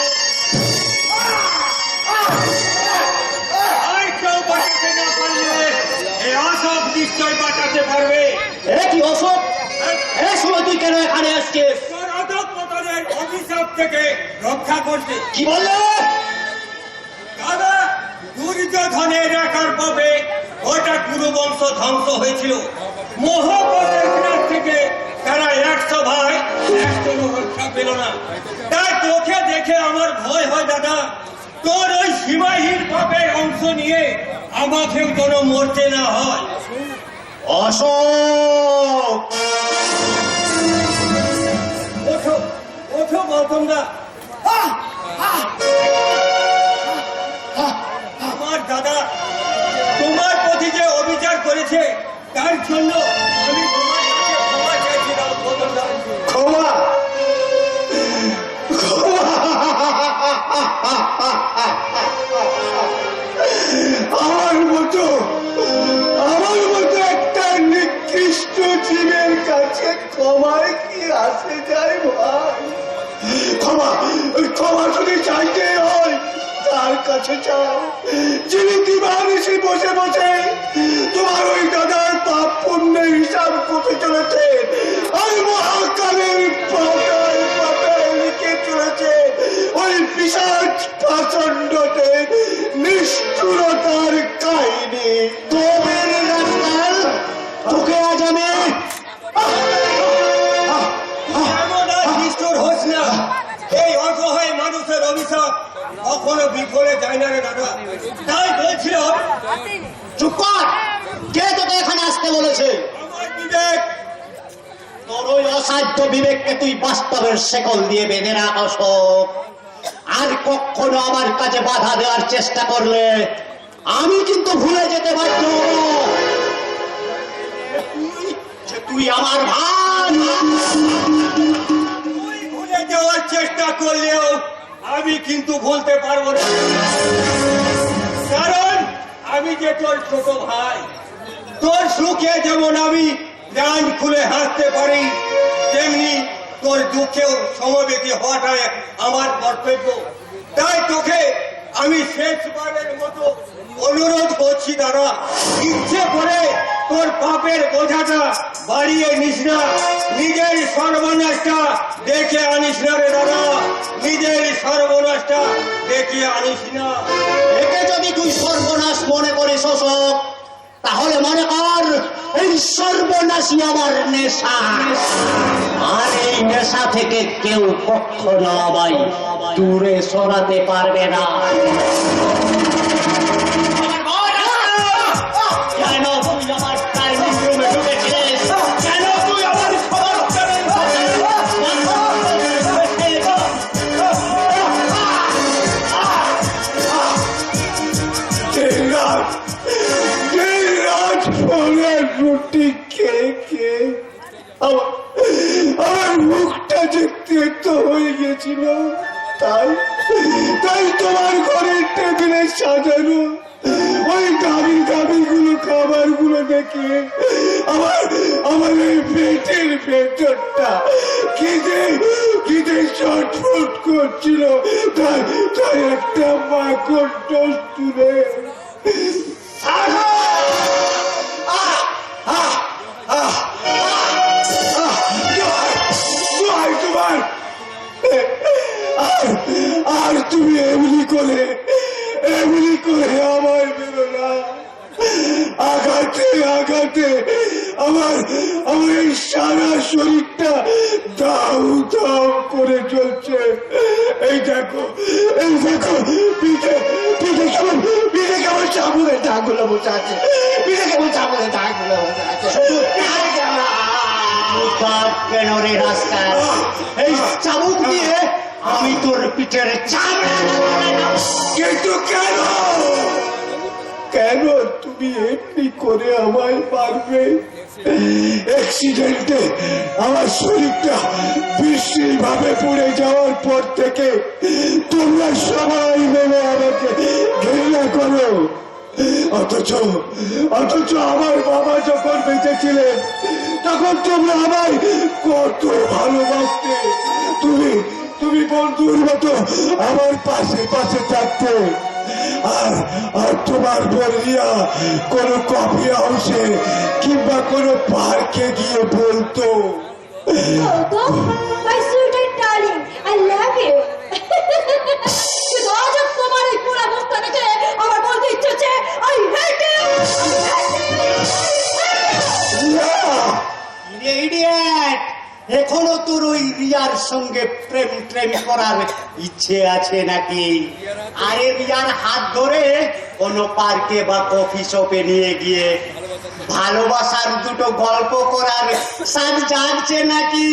আর কেউ বাঁচাতে না পারলে এই অসব নিশ্চয় বাঁচাতে পারবে। এ কি অশোক, এ সময় তুই কেন এখানে আসছিস? তোর অধঃপতনের অভিশাপ থেকে রক্ষা করতে। কি বললে? দাদা, দুর্যোধনের একার পাবে গোটা কুরুবংশ ধ্বংস হয়েছিল। মহাপদের কাছ থেকে তারা 100 ভাই 100 রক্ষা পেল না। তাই তোকে দেখে আমার ভয় হয় দাদা, তোর ওই সীমাহীন পাপের অংশ নিয়ে আমাকেও যেন মরতে না হয়। অশোক, ওঠো ওঠো গৌতমদা। আমার দাদা তোমার প্রতি যে অবিচার করেছে তার জন্য আমি তোমার কাছে ক্ষমা চাইছিলাম গৌতমদা। ক্ষমা, আমার মতো একটা নিকৃষ্ট জীবের কাছে ক্ষমায় কি আসে যায় ভাই? ক্ষমা যদি চাইতে হয় তার কাছে চাও, যিনি দিবানিশি বসে বসে তোমার ওই দাদার পাপ পুণ্যের হিসাব করতে চলেছে। আর মহাকালের পাতায় পাতায় লিখে চলেছে ওই কখনো বিফলে যায় না রে দাদা। তাই বলছিলাম, চুপ কর, কে তোকে এখানে আসতে বলেছে? আমার বিবেক। তোর ওই অসাধ্য বিবেককে তুই বাস্তবের শেকল দিয়ে বেঁধে রাখ অশোক। আর কখনো আমার কাছে বাধা দেওয়ার চেষ্টা করলে আমি কিন্তু ভুলে যেতে বাধ্য হব যে তুই আমার ভাই। তুই ভুলে যাওয়ার চেষ্টা করলেও আমি কিন্তু ভুলতে পারবো না, কারণ আমি যে তোর ছোট ভাই। তোর সুখে যেমন আমি প্রাণ খুলে হাসতে পারি, তেমনি তোর দুঃখেও সমবেতি হওয়াটাই আমার কর্তব্য। তাই তোকে আমি শেষবারের মতো অনুরোধ করছি দাদা, ইচ্ছে করে তোর পাপের বোঝাটা বাড়িয়ে নিস না, নিজের সর্বনাশটা দেখে আনিস না রে দাদা, নিজের সর্বনাশটা দেখে আনিস না। একে যদি তুই সর্বনাশ মনে করিস অশোক, তাহলে মনে কর এই সর্বনাশী আমার নেশা। আর এই নেশা থেকে কেউ কখনো আমায় দূরে সরাতে পারবে না। কেন তুই আমার ডাইনিং রুমে ঢুকেছিলিস? কেন তুই আমার রুটি খেয়ে খেয়ে আমার মুখটা যে তেতো হয়ে গেছিল, তাই তাই তোমার ঘরের টেবিলে সাজানো ওই দামি দামি গুলো খাবার গুলো দেখে আমার এই পেটের ভেতরটা খিদে ছটফট করছিল। তাই তাই একটা মাখন টোস্ট তুলে আর তুমি এমনি করে আমার বেরো না। আঘাতে আমার এই সারা শরীরটা দাউ দাউ করে চলছে। এই দেখো পিঠে কেমন চামড়ের দাগগুলো বসে আছে, পিঠে কেমন চামড়ের দাগগুলো বসে আছে। কেন রে রাস্তায় এই চাবুক দিয়ে আমি তোর পিঠের চামড়া কিন্তু কেন তুমি এমনি করে আমায় মারবে? অ্যাক্সিডেন্টে আমার শরীরটা বিশ্রী ভাবে পুড়ে যাওয়ার পর থেকে তোমরা সবাই মিলে আমাকে ঘৃণা করো। অথচ আমার বাবা যখন বেঁচে ছিলেন তখন তোমরা আমায় কত ভালোবাসতে। তুমি বন্ধুর মতো আমার পাশে থাকতে। আর তোমার বলিয়া কোনো কফি হাউসে কিংবা কোনো পার্কে গিয়ে বলতো, My sweetheart darling, I love you. কিন্তু আজ তোমার এই পুরা মুখটা দেখে আমার বলতে ইচ্ছে হচ্ছে I hate you. ইডিয়েট, এখনো তোর ওই রিয়ার সঙ্গে প্রেম করার ইচ্ছে আছে নাকি? আরে রিয়ার হাত ধরে কোনো পার্কে বা কফি শপে নিয়ে গিয়ে ভালোবাসার দুটো গল্প করার সাজ জাগছে নাকি?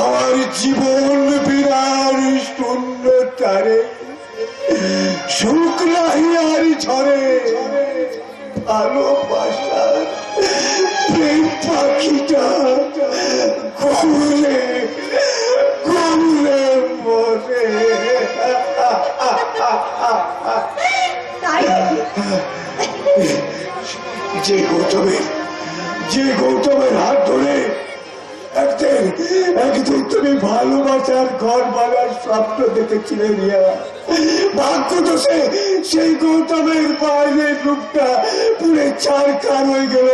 আমার জীবন বিরাট শূন্য তারে, শুক্লাহি আর ঝরে ভালোবাসার প্রেম পাখিটা ঘুরে মরে। তাই যে গৌতমের হাত ধরে একদিন তুমি ভালোবাসার ঘর বানার স্বপ্ন দেখেছিলে রিয়া, ভাগ্য তো সেই গৌতমের বাইরের রূপটা পুরে ছাড়খার হয়ে গেল।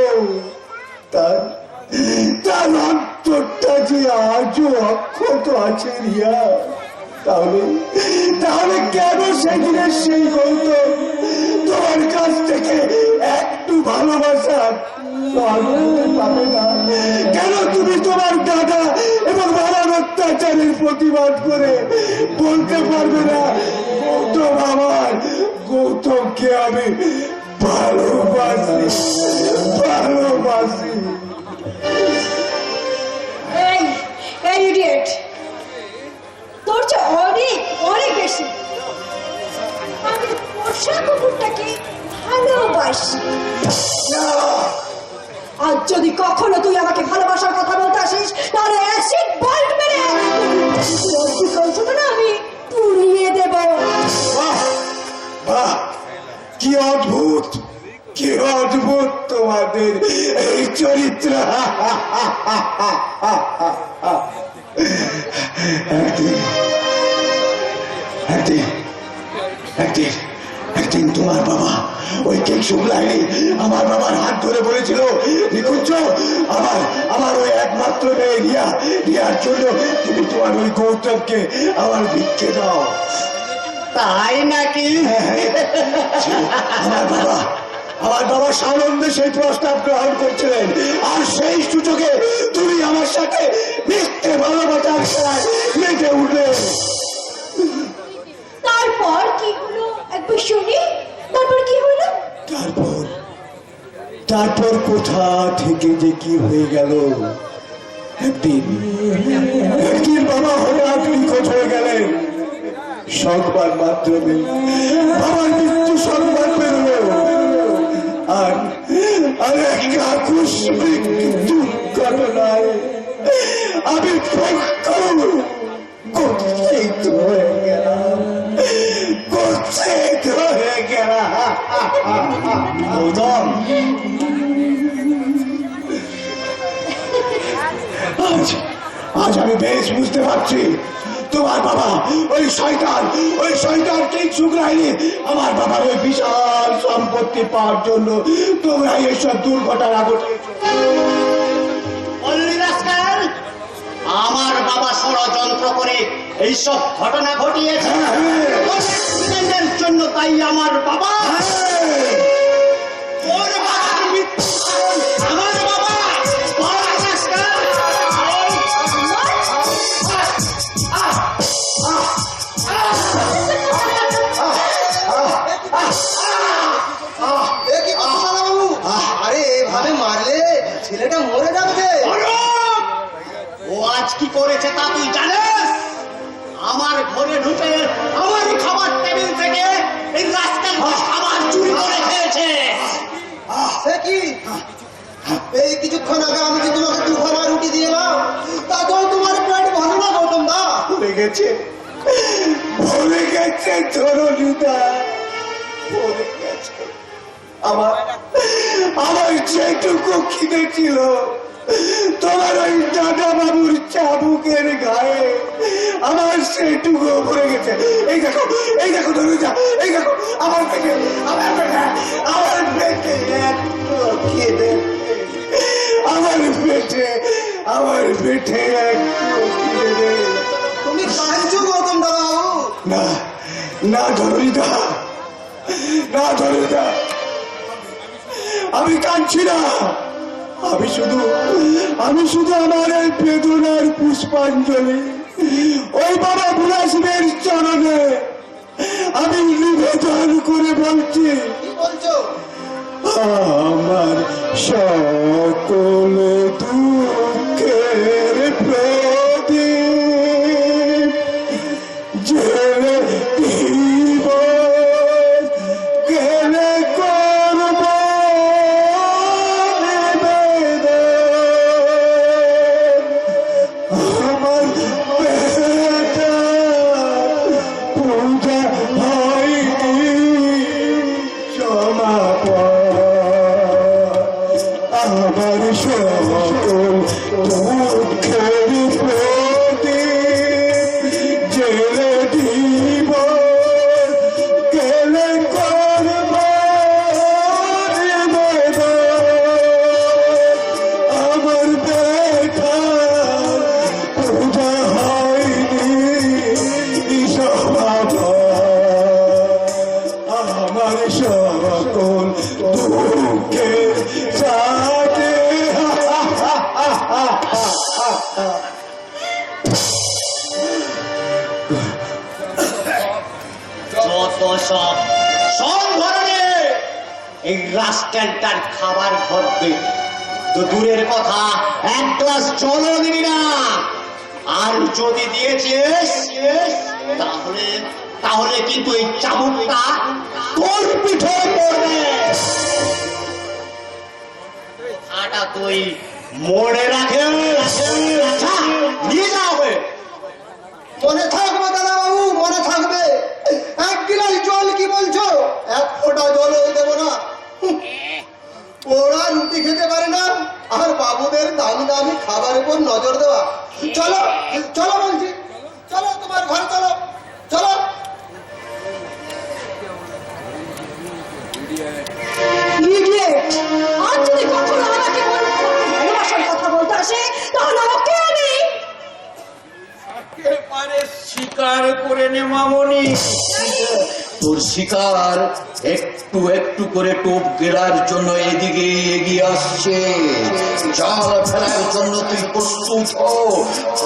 তার অন্তরটা যে আজও অক্ষত আছে রিয়া। তাহলে কেন সেদিনের সেই গৌতম তোমার কাছ থেকে একটু ভালোবাসা পাবে না? কেন তুমি তোমার দাদা এবং অত্যাচারের প্রতিবাদ করে বলতে পারবে না গৌতম আমার, গৌতমকে আমি ভালোবাসি, ভালোবাসি। এই ইডিয়েট, তোর চেয়ে অনেক অনেক বেশি আমি পোষা কুকুরটাকে ভালোবাসি। আর যদি কখনো তুই আমাকে ভালোবাসার কথা বলতে আসিস তাহলে অ্যাসিড বল্ট মেরে না আমি পুড়িয়ে দেব। বাহ, কি অদ্ভুত, কি অদ্ভুত তোমাদের এই চরিত্র। একদিন তোমার বাবা ওই কেক শুক্লায় আমার বাবার হাত ধরে বলেছিল, নিকুঞ্জ আমার ওই একমাত্র মেয়ে রিয়ার জন্য তুমি তোমার ওই গৌতমকে আমার ভিক্ষে দাও। তাই নাকি? আমার বাবা সানন্দে সেই প্রস্তাব গ্রহণ করছিলেন, আর সেই সুযোগে তুমি আমার সাথে মিথ্যে ভালোবাসার খেলায় মেতে উঠলে। তারপর কি হলো একবার শুনি, তারপর কি হলো? তারপর কোথা থেকে যে কি হয়ে গেল। একদিন বাবা হঠাৎ নিখোঁজ হয়ে গেলেন। সংবাদ মাধ্যমে বাবার মৃত্যু সংবাদ বেরোলো, আর এক আকস্মিক দুর্ঘটনায় আমি গচ্ছিত হয়ে গেলাম। গৌতম, আজ আমি বেশ বুঝতে পারছি তোমার বাবা ওই শয়তান ঠিক শুক্রাইনি আমার বাবার ওই বিশাল সম্পত্তি পাওয়ার জন্য তোমরা এইসব দুর্ঘটনা ঘটিয়েছ। আমার বাবা ষড়যন্ত্র করে এইসব ঘটনা ঘটিয়েছে এর জন্য, তাই আমার বাবা আমার বাবা আরে এভাবে মারলে ছেলেটা মরে যাবে। ও আজ কি করেছে তা তুই জানিস? আমার ঘরে ঢুকে আমার খাবার টেবিল থেকে এই রাস্তার খাবার চুরি করে খেয়েছে। সে কি? এই কিছুক্ষণ আগে আমি যে তোমাকে দুখানা রুটি দিলাম, তাতেও তোমার পেট ভালো না গৌতম দা? ভুলে গেছে ধরণীদা, ভুলে গেছে। আমার যেটুকু খিদে ছিল তোমার ওই দাদা বাবুর চাবুকের গায়ে আমার সেটুকু ভরে গেছে। এই দেখো ধরণীদা, এই দেখো আমার পেটে একটু খিদে, আমার পেটে একটু খিদে। তুমি কাঁদছো গৌতম দাদা? না ধরণীদা, আমি কাঁদছি না। আমি শুধু আমার এই বেদনার পুষ্পাঞ্জলি ওই বাবা বুড়াসিনের চরণে আমি নিবেদন করে বলছি, কি বলছো? আমার সকল দুঃখের প্রদীপ জেলে দিব, গেলে করব নিবেদন। আমার পেটা পূজা হয়নি সমাপন, আমার সকল রাস্টেলটার খাবার ঘটবে তো দূরের কথা, এক গ্লাস জলও দিবি না। আর যদি দিয়েছিস তাহলে তাহলে কিন্তু এই চাবুকটা তোর পিঠে পড়বে। আটা তুই মনে রাখে, নিয়ে যাবে। মনে থাকবে দাদা বাবু, মনে থাকবে। এক গিলাস জল কি বলছো? এক ফোঁটা জলও দেবো না। ওরা রুটি খেতে পারে না আর বাবুদের দামি দামি খাবারের উপর নজর দেওয়া। চলো চলো বলছি, চলো তোমার ঘর চলো, চলো। আর যদি কখনো আমাকে ভালোবাসার কথা বলতে আসে তাহলে ওকে আমি একেবারে স্বীকার করে নে মামনি, তোর শিকার একটু একটু করে টোপ গেলার জন্য এদিকে এগিয়ে আসছে। জাল ফেলার জন্য তুই প্রস্তুত হ।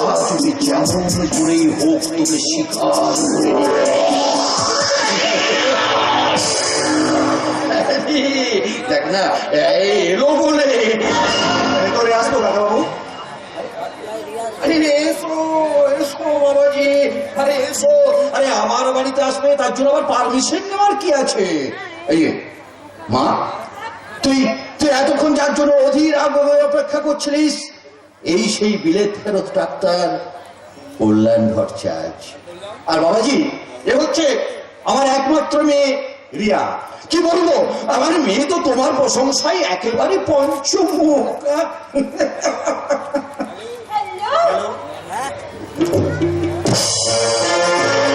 আর তুমি যেমন করেই হোক তোকে শিকার করে নেবে। দেখ না এলো বলে ভেতরে আসবো কাকাবাবু। আরে এসো এসো বাবাজি, আরে এসো। আরে আমার বাড়িতে আসবে তার জন্য আবার পারমিশন নেওয়ার কি আছে? এই যে, মা, তুই তুই এতক্ষণ যার জন্য অধীর আগ্রহে অপেক্ষা করছিলিস, এই সেই বিলেত ফেরত ডাক্তার কল্যাণ ভট্টাচার্য। আর বাবাজি, এ হচ্ছে আমার একমাত্র মেয়ে রিয়া। কি বলবো, আমার মেয়ে তো তোমার প্রশংসায় একেবারে পঞ্চমুখ।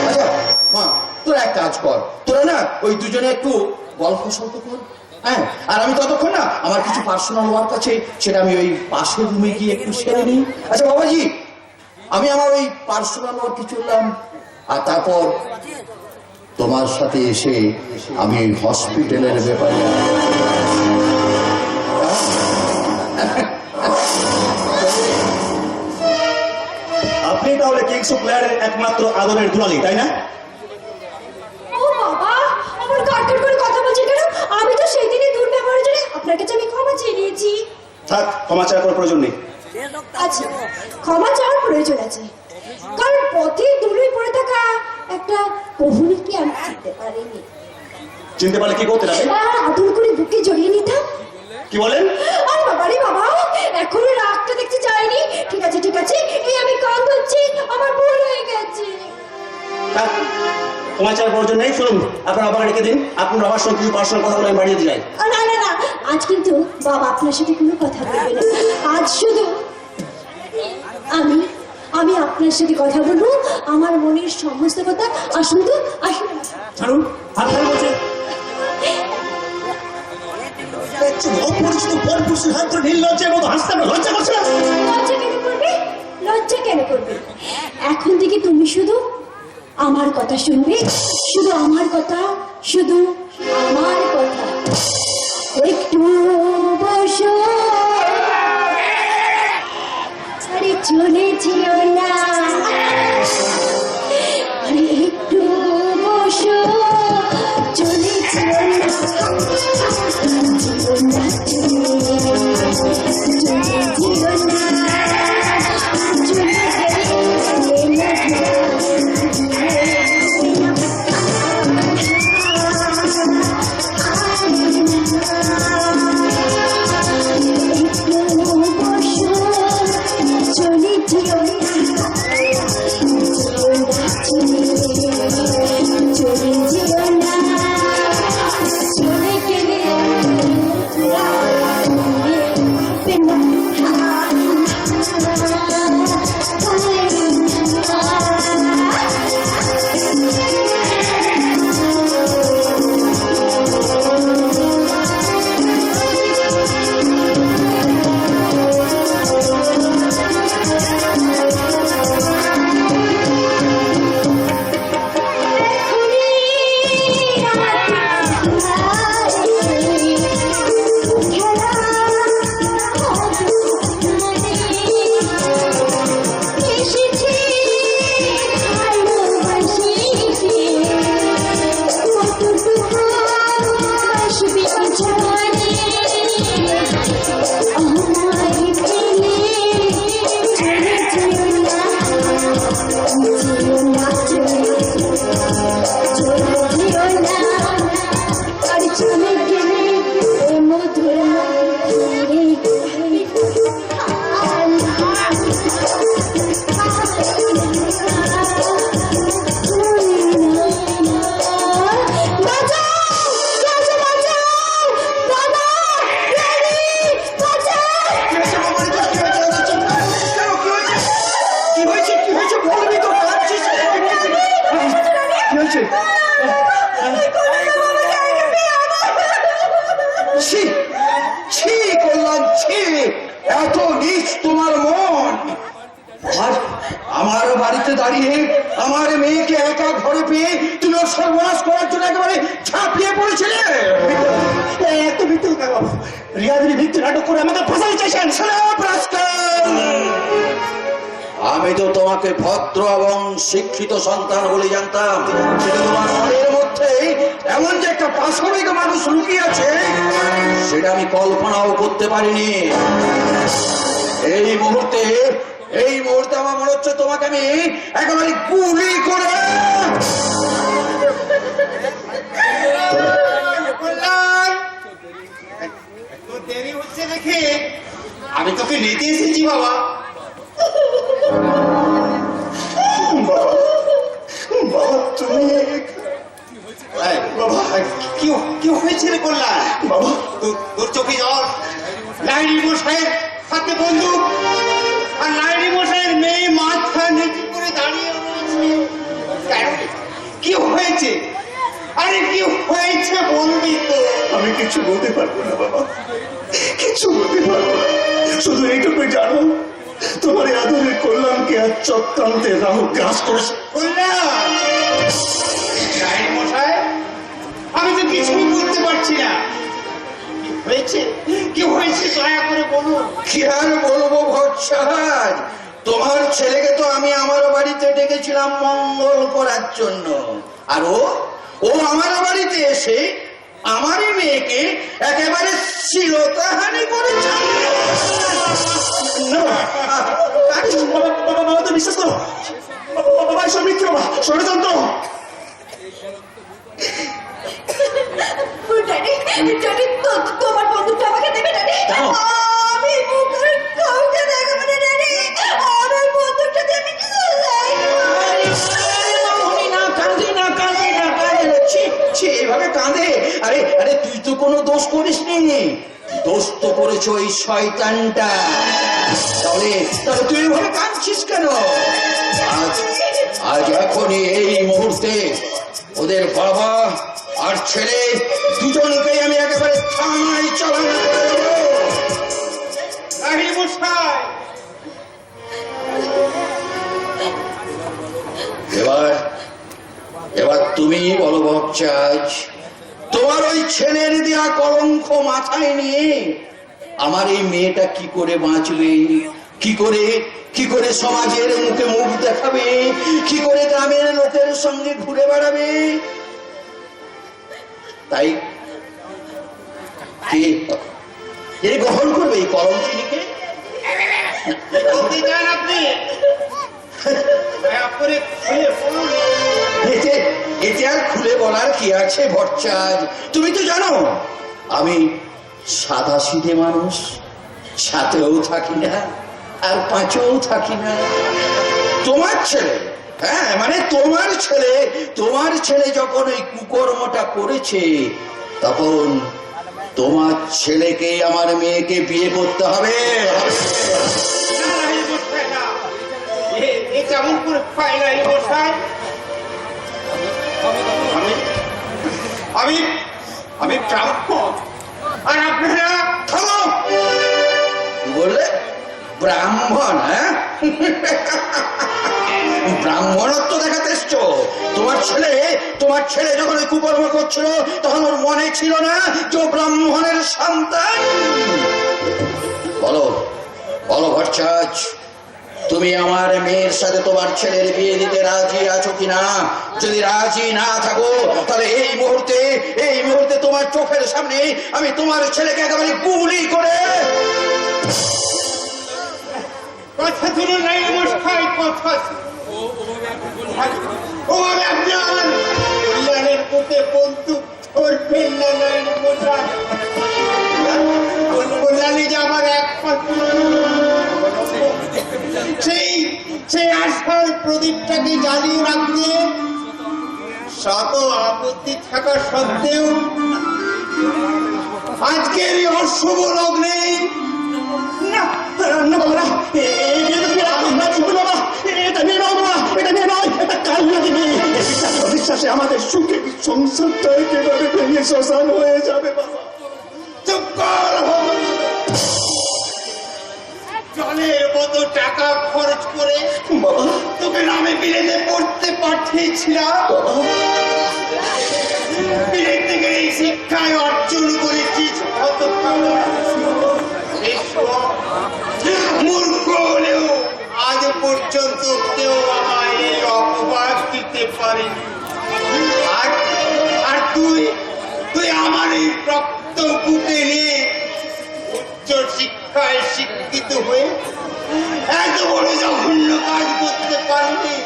আচ্ছা মা, তোরা এক কাজ কর, তোরা না ওই দুজনে একটু গল্প সল্প কর, হ্যাঁ? আর আমি ততক্ষণ না আমার কিছু পার্সোনাল ওয়ার্ক আছে, সেটা আমি ওই পাশের রুমে গিয়ে একটু সেরে নিই। আচ্ছা বাবাজি, আমি আমার ওই পার্সোনাল ওয়ার্কে চললাম, আর তারপর তোমার সাথে এসে আমি হসপিটালের ব্যাপারে আপনি তাহলে কিংস প্লেয়ারের একমাত্র আদরের দুলালি, তাই না? ও বাবা, আমার কাটকাট করে কথা বলছে কেন? আমি তো সেই দিনই দুর্ব্যবহারের জন্য আপনার কাছে আমি ক্ষমা চেয়ে নিয়েছি। থাক, ক্ষমা চাওয়ার কোনো প্রয়োজন নেই। আচ্ছা, ক্ষমা চাওয়ার প্রয়োজন আছে, কারণ পথে দূরে পড়ে থাকা একটা বহুনীকে আমি চিনতে পারিনি। চিনতে পারলে কি করতে হবে? আর আদর করে বুকে জড়িয়ে নিতাম। কি বলেন? আর বাবা রে বাবা, এখনো রাগটা দেখতে যায়নি। ঠিক আছে ঠিক আছে, এই আমি কান ধরছি, আমার ভুল হয়ে গেছে। থাক, ক্ষমা চাওয়ার প্রয়োজন নেই। শুনুন, আপনার বাবাকে রেখে দিন, আপনার বাবার সঙ্গে কিছু পার্সোনাল কথা বলে আমি বাড়িতে যাই। না না না, আজ কিন্তু বাবা আপনার সাথে কোনো কথা বলবে না। আজ শুধু আমি আমি আপনার সাথে কথা বলবো, আমার মনের সমস্ত কথা। আসুন তো, আসুন। ছাড়ুন, আপনার বলছে অপরিচিত পরপুরুষের হাত ধরে নির্লজ্জের মতো হাসতে আমার লজ্জা করছে না? লজ্জা কেন করবে? লজ্জা কেন করবে? এখন থেকে তুমি শুধু আমার কথা শুনবে, শুধু আমার কথা, শুধু আমার কথা। একটু বসো, আরে চলে যেও না। আরে একটু বসো, চলে যেও না। যেও না তুমি, চলে যেও না। চলে গেলে ছি ছি কল্যাণ ছি, এত নিচ তোমার মন। আমার বাড়িতে দাঁড়িয়ে আমার মেয়েকে একা ঘরে পেয়ে তুমি ওর সর্বনাশ করার জন্য একেবারে ঝাঁপিয়ে পড়েছিলে। এত মৃত্যু রিয়াদের মৃত্যু নাটক করে আমাকে ফাঁসাই চাইছেন। আমি তো তোমাকে ভদ্র এবং শিক্ষিত সন্তান বলে জানতাম, কিন্তু তোমার মনের মধ্যে এমন যে একটা পাশবিক মানুষ লুকিয়ে আছে সেটা আমি কল্পনাও করতে পারিনি। এই মুহূর্তে আমার মনে হচ্ছে তোমাকে আমি একেবারে গুলি করে তোর দেরি হচ্ছে দেখে আমি তোকে নিতে এসেছি বাবা। বাবা তুমি বাবা কি হয়েছে রে কল্যাণ? বাবা তোর চোখে জল, লাইনি মশাইয়ের হাতে বন্দুক, আর লাইনি মশাইয়ের মেয়ে মাথা নিচু করে দাঁড়িয়ে রয়েছে। কেন রে? কি হয়েছে? আরে কি হয়েছে বলবি তো? আমি কিছু বলতে পারবো না বাবা, কিছু বলতে পারবো না। শুধু এইটুকু জানো, তোমার এই আদরের কল্যাণকে আর চক্রান্তে রাহু গ্রাস করেছে। কল্যাণ, লাইনি মশাই আমি তো কিছুই বুঝতে পারছি না। কি হয়েছে দয়া করে বলো। কি আর বলবো ভট্টাচার্য, তোমার ছেলেকে তো আমি আমার বাড়িতে ডেকেছিলাম মঙ্গল করার জন্য, আর ও আমার বাড়িতে এসে আমারই মেয়েকে একেবারে শ্লীলতাহানি করেছে। বাবা তো বিশ্বাস করো, বাবা এসব মিথ্যে, বাবা ষড়যন্ত্র। তোমার বন্ধুটা আমাকে দেবে ড্যাডি। আমি মুখের কাউকে দেখাবো না ড্যাডি, আমার বন্ধুটা দেবে কি এভাবে কাঁদে? আরে আরে তুই তো কোনো দোষ করিসনি, দোষ তো করেছ ওই শয়তানটা। তাহলে তুই এভাবে কাঁদছিস কেন? আজ এখনই এই মুহূর্তে ওদের বাবা আর ছেলে দুজনকেই আমি একেবারে থানায় চালানো করে দেবো। এবার তুমি বলো ভট্টাচার্য, তোমার ওই ছেলের দেয়া কলঙ্ক মাথায় নিয়ে আমার এই মেয়েটা কি করে বাঁচবে, কি করে সমাজের মুখে মুখ দেখাবে, কি করে গ্রামের লোকের সঙ্গে ঘুরে বেড়াবে? তাই কে গ্রহণ করবে এই কলঙ্কিনীকে? বলতে চান আপনি? এতে আর খুলে বলার কি আছে ভট্টাচার্য? তুমি তো জানো আমি সাদা সিধে মানুষ, সাথেও থাকি না আর পাঁচেও থাকি না। তোমার ছেলে, হ্যাঁ মানে তোমার ছেলে যখন ওই কুকর্মটা করেছে, তখন তোমার ছেলেকে আমার মেয়েকে বিয়ে করতে হবে। কেমন করে ফাইনাল বসাই? আমি ব্রাহ্মণ, আর আপনারা থামো। কি বললে? ব্রাহ্মণ? হ্যাঁ, ব্রাহ্মণত্ব দেখাতে এসছো? তোমার ছেলে যখন ওই কুকর্ম করছিল তখন ওর মনে ছিল না যে ও ব্রাহ্মণের সন্তান? বলো ভট্টাচার্য, তুমি আমার মেয়ের সাথে তোমার ছেলের বিয়ে দিতে রাজি আছো কিনা? যদি রাজি না থাকো তাহলে এই মুহূর্তে তোমার চোখের সামনে আমি তোমার ছেলেকে একেবারে গুলি করে। কথা শুনুন নাই মশাই, কথা ওভাবে আপনি আমার কল্যাণের বুকে বন্দুক ধরবেন না নাই মশাই। কল্যাণী যে আমার একমাত্র, সেই আশার প্রদীপটাকে জ্বালিয়ে রাখতে শত আপত্তি থাকা সত্ত্বেও আজকের এই অশুভ লগ্নে বিশ্বাসে আমাদের সুখে সংসারটা একেবারে ভেঙে শ্মশান হয়ে যাবে বাবা। চুপ টাকা খরচ করে তোকে নামে বিলেতে পড়তে পাঠিয়েছিলাম। বিলেত থেকে এই শিক্ষায় অর্জন করেছিস মূর্খ হলেও আজ পর্যন্ত কেউ আমায় এই অপবাদ দিতে পারেনি। আর তুই আমার এই রক্ত বুকে নিয়ে উচ্চ শিক্ষায় শিক্ষিত হয়ে এত বড় জঘন্য কাজ করতে পারবি?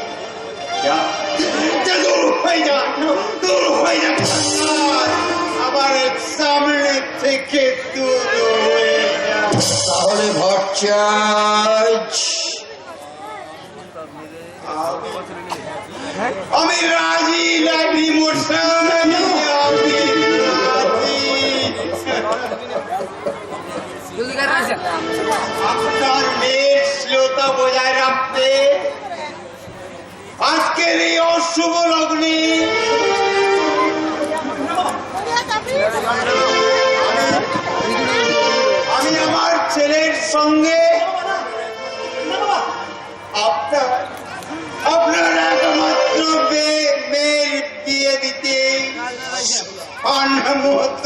দূর হয়ে যা, দূর হয়ে যা, আবার সামনে থেকে দূর হয়ে যা। তাহলে ভট্টাচ আমি রাজি লাগি মশাই, আমি রাজি। আপনার মেয়ের শ্লীলতা বজায় রাখতে আজকের এই অশুভ লগ্নে আমি আমার ছেলের সঙ্গে আপনার একমাত্র মেয়ের বিয়ে দিতে অনুমত।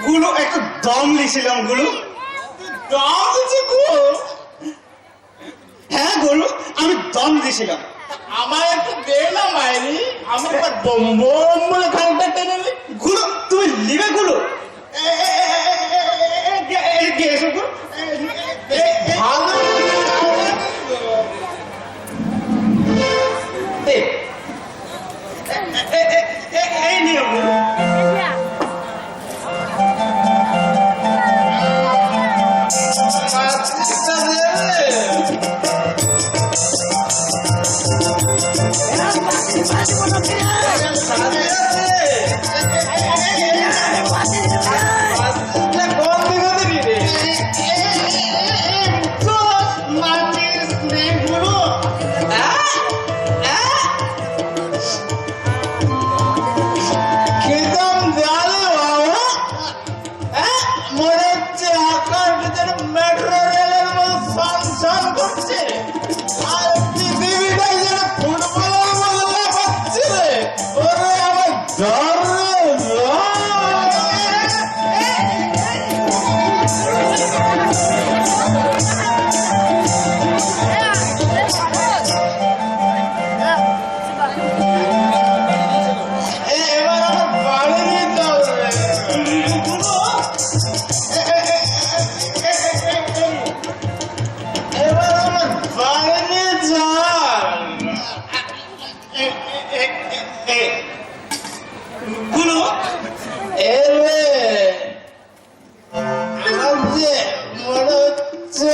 গুলো একটু দম দিছিলাম। গুলো দম দিছি গুলো? হ্যাঁ গুলো, আমি দম দিছিলাম। আমার একটু দে না মাইরি, আমার বম বম বলে খানটা টেনে নি। গুলো তুমি লিবে গুলো? ভালো এই নিয়ম গুলো মনে হচ্ছে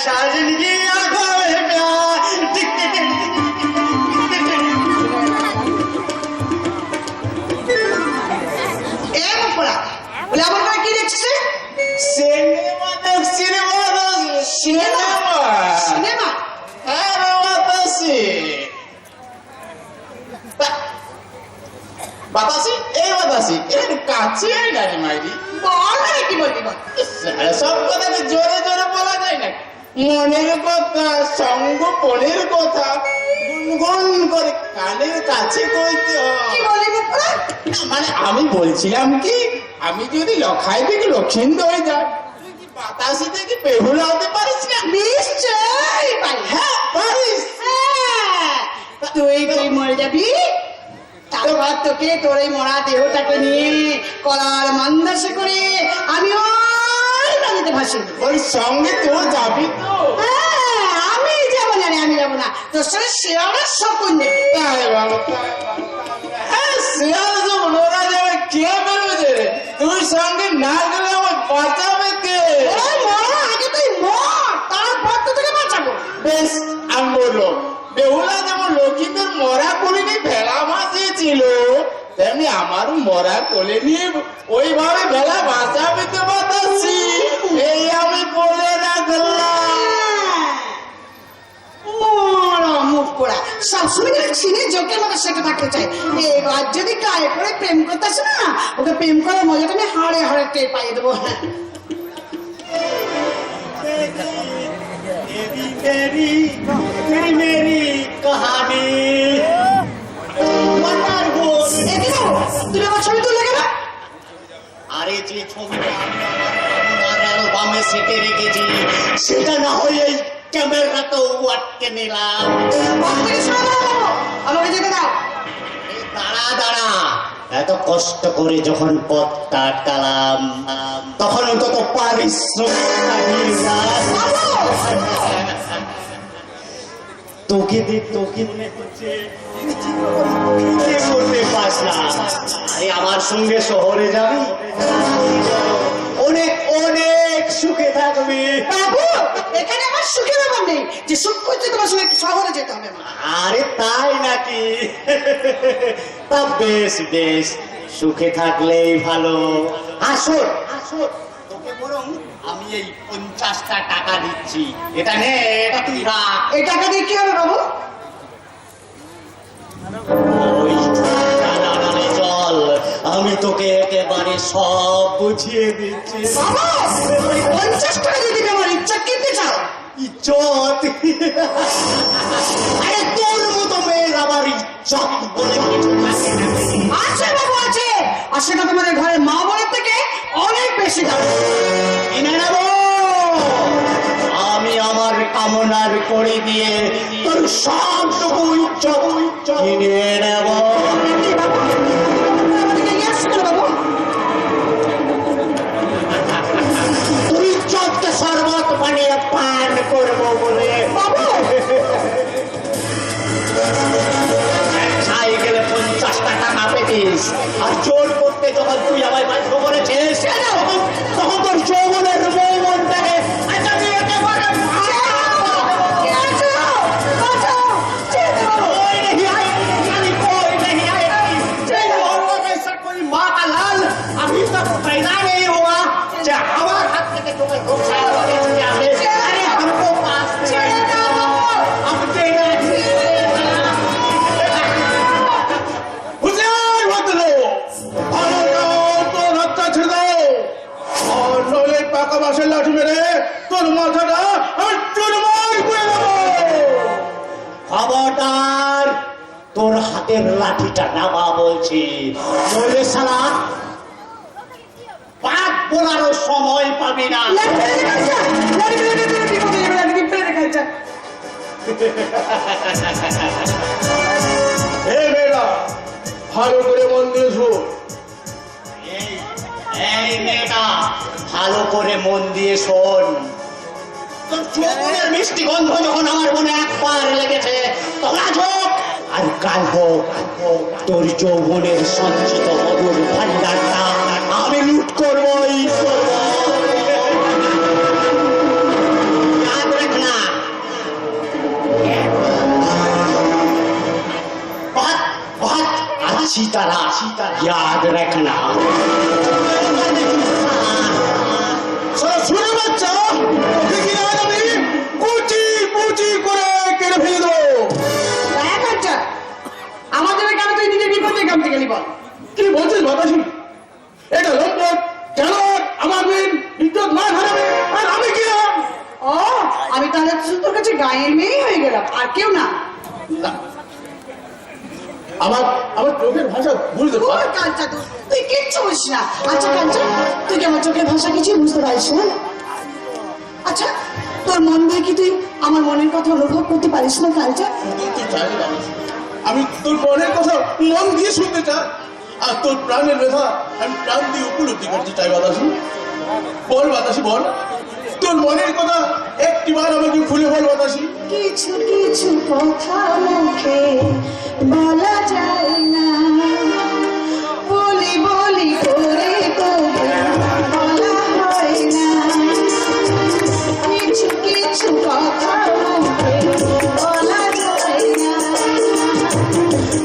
साजनगी आंखों में प्यार टिक टिक टिक এ মুখপোড়া, বলে আমার গায়ে কি দেখছিস? सिनेमा देख सिनेमा সিনেমা? अरे बतासी बतासी এই बतासी এর কাছে গাড়ি মাইরি বল না, কি বলবি বল। সব কথা কি জোরে জোরে বলা যায় না মনের কথা সঙ্গোপনের কথা গুনগুন করে কানের কাছে কইতে কি হয় বললি মুখপোড়া? না, মানে আমি বলছিলাম কি আমি যদি লখাই থেকে লক্ষিন্দর হয়ে যাই তুই কি বাতাসি থেকে বেহুলা হতে পারিস না নিশ্চয়ই পারি। হ্যাঁ পারিস হ্যাঁ, তুই মরে যাবি, তারপর তোকে তোর এই মরা দেহটাকে নিয়ে কলার মান্দাসে করে আমি ওই নদীতে ভাসি। ওর সঙ্গে তো যাবি তো হ্যাঁ, আমি যাবো না রে, আমি যাবো না, তোর সঙ্গে শেয়ারের শকুন নেবে। তাই বাবা, তাই বাবা। হ্যাঁ শিয়াল যখন ওরা যাবে কে বেরোবে রে তুই সঙ্গে না গেলে আমার বাঁচাবে কে ওই মরা, আগে তুই মর, তারপর তো তোকে বাঁচাবো। বেশ আমি বললো বেহুলা যেমন লক্ষ্মীদের মরা কোলে নিয়ে ভেলা ভাসিয়েছিল তেমনি আমারও মরা কোলে নিয়ে ওইভাবে ভেলা ভাসাবে তো বাতাসি এই আমি বলে রাখলাম মরা মুখ পোড়া, সবসময় যদি ছিনে জোকের মতো সেটা থাকতে চাই। এবার যদি গায়ে পড়ে প্রেম করতে আসে না, ওকে প্রেম করার মজাটা আমি হাড়ে হাড়ে টের পাইয়ে দেবো। मेरी मेरी कहानी তুমি আমার ছবি তুলে গেলে আরে যে ছবিটা আমি আমার অ্যালবামে সেটে রেখেছি সেটা না হয়ে এই ক্যামেরাতেও আটকে নিলাম আমাকে যেতে দাও। এই দাঁড়া দাঁড়া এত কষ্ট করে যখন পথটা আটকালাম তখন অন্তত পারিশ্রমিকটা নিয়ে যা। তোকে মনে হচ্ছে করতে পাস না আরে আমার সঙ্গে শহরে যাবি অনেক অনেক সুখে থাকবি বাবু, এখানে আমার সুখের ব্যাপার নেই যে সুখ করতে তোমার সঙ্গে শহরে যেতে হবে আমার। আরে তাই নাকি তা বেশ বেশ সুখে থাকলেই ভালো আসো তোকে বরং আমি এই 50টা টাকা দিচ্ছি এটা নে এটা তুই রাখ এই টাকা দিয়ে কি হবে বাবু? ওই দাঁড়ানে চল আমি তোকে একেবারে সব বুঝিয়ে দিচ্ছি বাবু, 50 টাকা দিয়ে দিবে আমার ইচ্ছা, কিনতে চাও? ইজ্জত আরে তোর মতো মেয়ের আবার ইজ্জত বলে কিছু থাকে না আছে বাবু, আছে, আর সেটা তোমাদের ঘরের মা বোনের থেকে অনেক বেশি দাম। কিনে নেব আমি আমার কামনার করি দিয়ে তোর সবটুকু ইজ্জত কিনে নেব কি বাবু? আমাদেরকে নিয়ে আসছো কেন বাবু? তুই ইজ্জতকে শরবত বানিয়ে পান করবো বলে বাবু, সাইকেলে 50টা টাকা পেতিস আর চোর করতে যখন তুই আমায় বাধ্য করেছিস তখন তোর যৌবনের মৌবনটাকে আচ্ছা তুই একেবারে কে আছো? বাঁচাও, ছেড়ে দাও বাবু। कोई नहीं आएगी कोई नहीं आएगी जय मोहम्मद ऐसा कोई माँ का लाल अभी तक पैदा नहीं हुआ जो हमारे हाथ से तुम्हें घुसा अरे हमको पास ছেড়ে দাও বাবু। अब देना হুজুর বদলো ভালো তো রক্ত ছেড়ে আর নইলে পাকা বাসের লাঠি মেরে তোর মাথাটা আর চুরমার করে দেবো খবরদার তোর হাতের লাঠিটা নামা বলছি নইলে শালা পাক বলারও সময় পাবি না লাঠি ফেলে রেখেছে, লাঠি ফেলে রেখেছে, বিপদে যাবে, লাঠি ফেলে রেখেছে। হে মেয়েরা ভালো করে মন দিয়ে শোন। এই মেয়েটা ভালো করে মন দিয়ে শোন তোর যৌবনের মিষ্টি গন্ধ যখন আমার মনে একবার লেগেছে তখন আজ হোক আর কাল হোক তোর যৌবনের সঞ্চিত মধুর ভান্ডারটা আমি লুট করবই सीतारा याद रखना। শুনে বাচ্চা তোকে কি আজ আমি কুচি কুচি করে কেটে ফেলে দেবো। আমাদের কেন তুই নিজে বিপদে কামতে গেলি বল? কি বলছিস বাতাসি? এটা লম্বট কেন আমার মেয়ে বিদ্যুৎ না হারাবে আর আমি কি না? ও আমি তাহলে তোর কাছে গায়ের মেয়ে হয়ে গেলাম আর কেউ না। আমার আমার চোখের ভাষা বুঝতে পার। কাঞ্চা তুই কিচ্ছু বুঝিস না। আচ্ছা কাঞ্চা তুই কি আমার চোখের ভাষা কিছু বুঝতে পারিস না? আচ্ছা তোর মন দিয়ে কি তুই আমার মনের কথা অনুভব করতে পারিস না কাঞ্চা? আমি তোর মনের কথা মন দিয়ে শুনতে চাই আর তোর প্রাণের ব্যথা আমি প্রাণ দিয়ে উপলব্ধি করতে চাই। বাতাসি বল, বাতাসি বল, তোর মনের কথা একটিবার আমাকে খুলে বল বাতাসি। কিছু কিছু কথা মুখে বলা যায় না, বলি বলি করে তবু বলা হয় না। কিছু কিছু কথা মুখে বলা যায় না,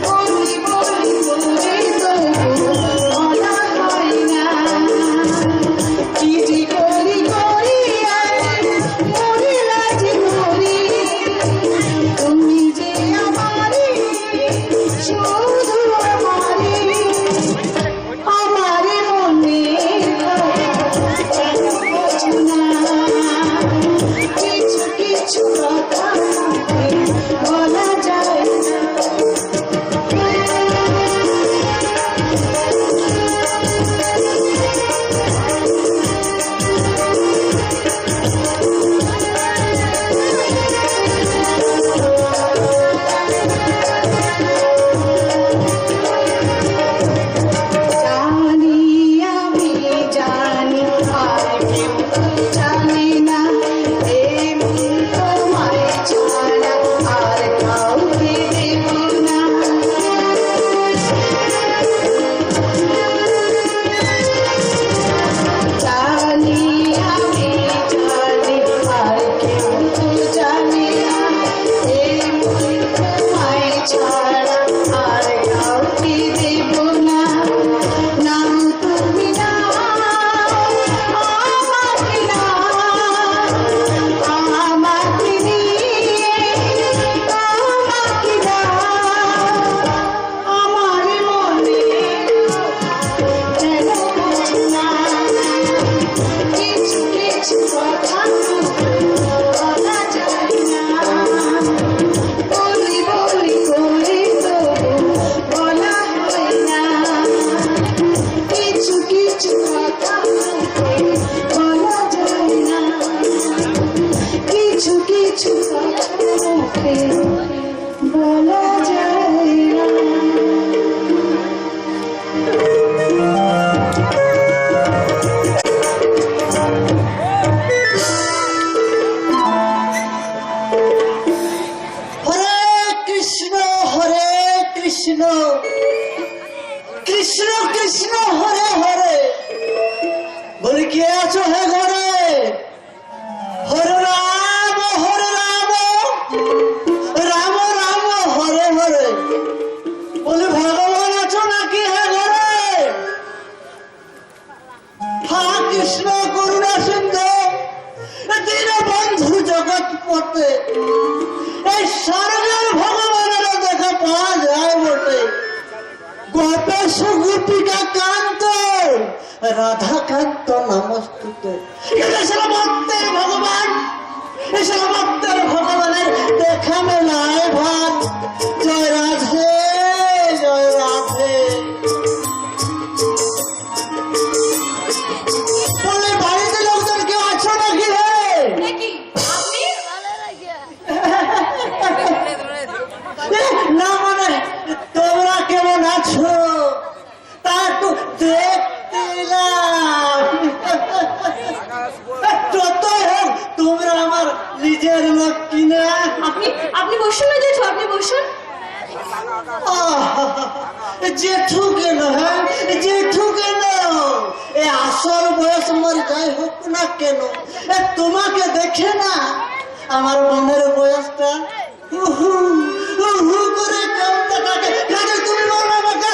বলি বলি করে তবু বলা হয় না। কি যে করি করি মরি রাজি মরি, তুমি যে আমারি শুধু আমারি, আমারে মনে বোঝো না। কিছু কিছু কথা বলা যায় না। জানি আমি জানি আর কেউ জানে না, এই মন তোমায় ছাড়া আর কাউকে দেব না। জানি আমি জানি আর কেউ জানে না, এই মন তোমায় ছাড়া আর কাউকে দেব না। নাও তুমি নাও আমাকে নাও, আমাকে নিয়ে আমাকে দাও, আমার মনে যেন বোঝো না। কিছু কিছু কথা বলা যায় না, বলি বলি করে তবু বলা হয় না। কিছু কিছু কথা বলা যায় না, কিছু কিছু কথা মুখে বলা যায় না। হরে কৃষ্ণ কৃষ্ণ কৃষ্ণ হরে হরে। বলি কে আছো হে ঘরে? হরে রাম রাম রাম হরে হরে। বলি ভগবান আছো নাকি হে ঘরে? হা কৃষ্ণ করুণা সিন্ধু দীন বন্ধু জগৎ পথে, এই স্বর্গের ভগবানের দেখা পাওয়া যায় বটে। গোপেশ গোপিকা কান্ত রাধা কান্ত নমস্তুতে। এসব ভক্তের ভগবান, এসব ভক্তের ভগবানের দেখা মেলায় ভাত। জয় রাধে জয় রাধে। বলে বাড়িতে লোকজন কেউ আছো নাকি রে? না মানে তোমরা কেমন আছো তা একটু দেখতে এলাম। যত হোক তোমরা আমার নিজের লোক কিনা। আপনি বসুন না জেঠু, আপনি বসুন। জেঠু কেন? হ্যাঁ জেঠু কেন? এ আসল বয়স আমার যাই হোক না কেন, তোমাকে দেখে না আমার মনের বয়সটা উহু উহু করে কাঁদতে থাকে। কাজে তুমি বলো আমাকে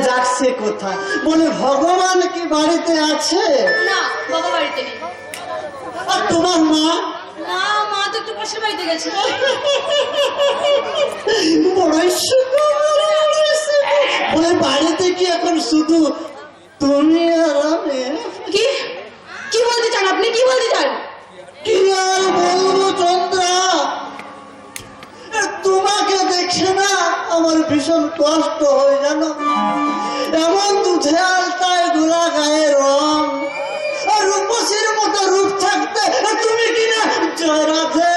যাচ্ছে কোথা বলে ভগবান কি বাড়িতে আছে? না, বাবা বাড়িতে নেই। আর তোমার মা? না, মা তো একটু পাশের বাড়িতে গেছে। বড়ই সুখ, বড়ই সুখ। বলে বাড়িতে কি এখন শুধু তুমি আর আমি? কি কি বলতে চান আপনি? কি বলতে চান? কি আর বলবো চন্দ্রা, তোমাকে দেখে না আমার ভীষণ কষ্ট হয় জানো। এমন দুধে আলতায় গোলা গায়ে রং, আর রূপসীর মতো রূপ থাকতে তুমি কিনা জয় রাধে।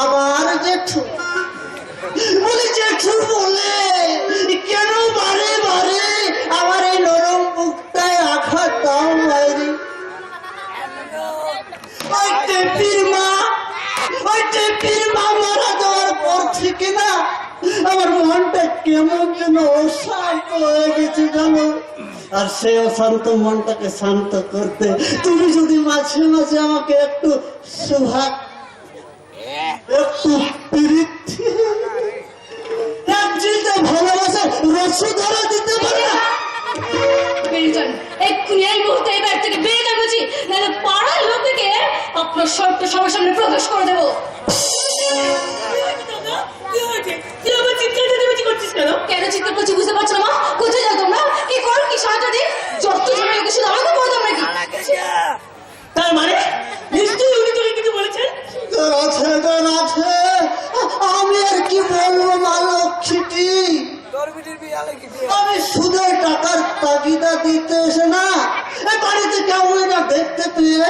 আবার জেঠু বলে, জেঠু বলে কেন বারে বারে আমার এই নরম বুকটায় আঘাত দাও মায়েরি? ওই টেপির মা মারা যাওয়ার পর থেকে না আমার মনটা কেমন যেন অশান্ত হয়ে গেছে জানো। আর সেই অশান্ত মনটাকে শান্ত করতে তুমি যদি মাঝে মাঝে আমাকে একটু সুহাগ, একটু প্রীতি, একজিতে ভালোবাসা রসুধরা দিতে পারে না? বেরিয়ে যান এক্ষুনি, এই মুহূর্তে এই বাড়ি থেকে বেরিয়ে যান বলছি, নাহলে পাড়ার লোকদেরকে আপনার সবটা সবার সামনে প্রকাশ করে দেবো। কেন চিৎকার করছি বুঝতে পারছো না মা? কোথায় যাও তোমরা? কি করো? কি সাহায্য দিই? যত ঝামেলা শুধু আমাকে বলতো আমরা কি? তার মানে নিশ্চয়ই উনি তোকে কিছু বলেছেন? রাধে, আমি আর কি বলবো মা লক্ষ্মীটি, আমি সুদের টাকার তাগিদা দিতে এসে না এই বাড়িতে কেমন না দেখতে পেয়ে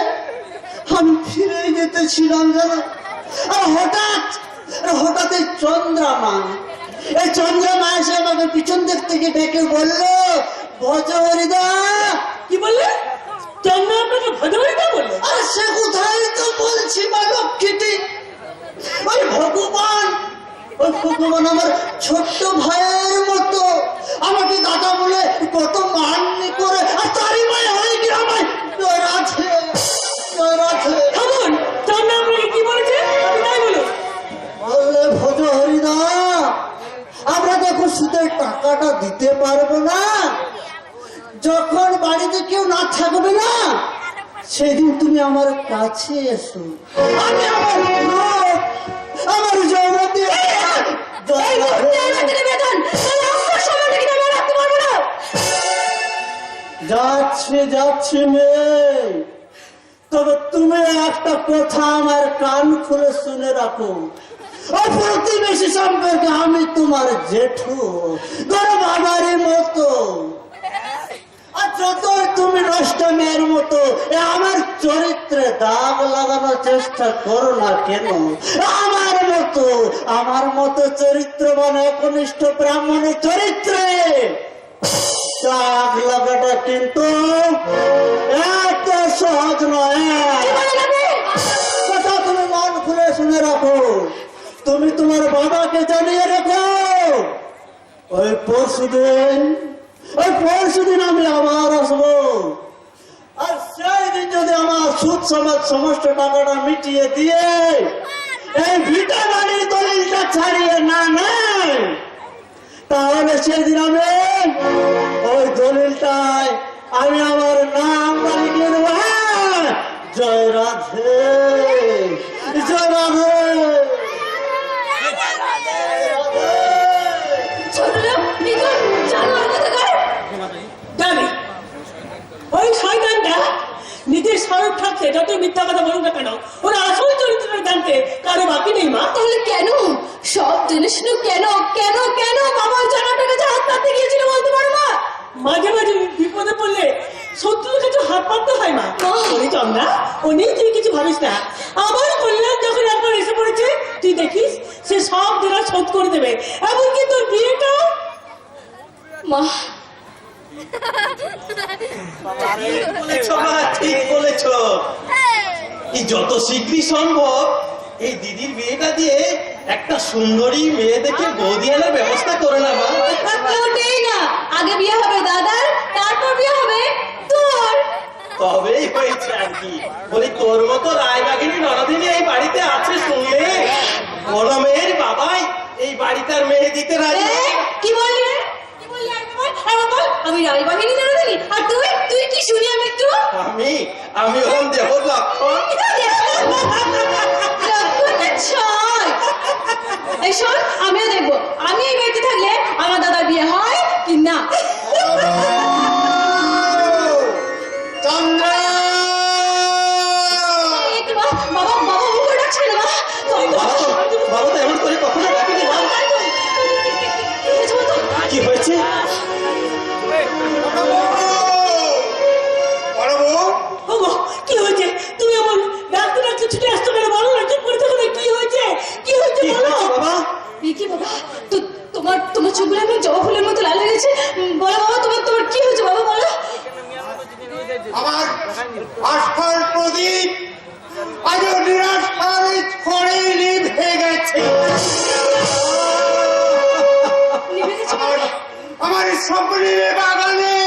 আমি ফিরে যেতেছিলাম জানো। আর হঠাৎ এই চন্দ্রমা এসে আমাকে পিছন দিক থেকে ডেকে বললো, ভজহরিদা। কি বললে? চন্দ্র আপনাকে ভজহরিদা বললো? আর সে কোথায় তো বলছি মা লক্ষ্মীটি, ওই ভগবান আমার ছোট্ট ভাইয়ের মতো আমাকে দাদা বলে কত মান্য করে, আর তারই মায়ে হয়ে গিয়ে আমায় রাধে। থামুন, চন্দ্র আপনাকে কি বলেছে আপনি তাই বলুন। বললে, ভজহরিদা আমরা যখন সুদের টাকাটা দিতে পারবো না, যখন বাড়িতে কেউ না থাকবে না, সেদিন তুমি আমার কাছে এসো, আমি আমার জমা দিয়ে যাচ্ছে মেয়ে। তবে তুমি একটা কথা আমার কান খুলে শুনে রাখো, ও প্রতিবেশী সম্পর্কে আমি তোমার জেঠু, ধরো বাবারের মতো। আর যতই তুমি নষ্ট মেয়ের মতো আমার চরিত্রে দাগ লাগানোর চেষ্টা করো না কেন, আমার মতো চরিত্রবান একনিষ্ঠ ব্রাহ্মণের চরিত্রে দাগ লাগাটা কিন্তু এত সহজ নয়। কথা তুমি মন খুলে শুনে রাখো, তুমি তোমার বাবাকে জানিয়ে রাখো, ওই পরশুদিন আমি আবার আসবো। আর সেই দিন যদি আমার সুদ সমাজ সমস্ত টাকাটা মিটিয়ে দিয়ে এই ভিটা বাড়ির দলিলটা ছাড়িয়ে না নেয়, তাহলে সেদিন আমি ওই দলিলটায় আমি আমার নাম লিখে দেবো, জয় রাধে, জয় রাধে। ওই শয়তানটা নিজের স্বরূপ থাকতে যতই মিথ্যা কথা বলুক না কেন, ওরা আসল চরিত্র জানতে কারো বাকি নেই মা। তাহলে কেন সব জেনে শুনে কেন কেন কেন বাবা জানাটার কাছে হাত পাততে গিয়েছিল বলতে পারো মা? মাঝে মাঝে বিপদে পড়লে শত্রুর কাছে হাত পাততে হয় মা। ওই চন্দ্রা, ও নিয়ে তুই কিছু ভাবিস না। আমার কল্যাণ যখন একবার এসে পড়েছে, তুই দেখিস সে সব দেনা শোধ করে দেবে, এমনকি তোর বিয়েটাও। মা ঠিক বলেছ, এই যত শীঘ্রই সম্ভব এই দিদির বিয়েটা দিয়ে একটা সুন্দরী মেয়ে দেখে বৌদি আনার ব্যবস্থা করে না মা। ওটাই না, আগে বিয়ে হবে দাদার, তারপর বিয়ে হবে তোর। তবেই হয়েছে আর কি। বলি তোর মতো রায়বাগিনী নরদিনী এই বাড়িতে আছে শুনলে বড় মেয়ের বাবাই এই বাড়িটার মেয়ে দিতে রাজি এ, কি বললি রে? কি বললি আরেকবার বল? আমি রাজবাহিনী দাঁড়ালি আর তুই কি শুনি আমি একটু আমি হলাম দেহ লক্ষণ। এই শোন, আমিও দেখবো আমি এই বাড়িতে থাকলে আমার দাদার বিয়ে হয় কি না। চন্দ্রা, এই কি বাবা বাবা বাবা ও করে ডাকছে না বাবা তো এমন করে কখনো ডাকেনি মা। কি হয়েছে? বড় বউ, ওগো, কি হয়েছে? তুমি আমার ডাকতে ডাকতে ছুটে আসছো কেন? বলো না, চুপ করে থাকো না। কি হয়েছে? কি হয়েছে কি বলো। হয়েছে বাবা? কি বাবা তোমার চোখগুলো আমি জবা ফুলের মতো লাল হয়ে গেছে। বলো বাবা তোমার কি হয়েছে বাবা বলো। আমার আস্থার প্রদীপ আজ নিরাশার ঝড়ে নিভে গেছে। নিভে গেছে? আমার স্বপ্নের বাগানে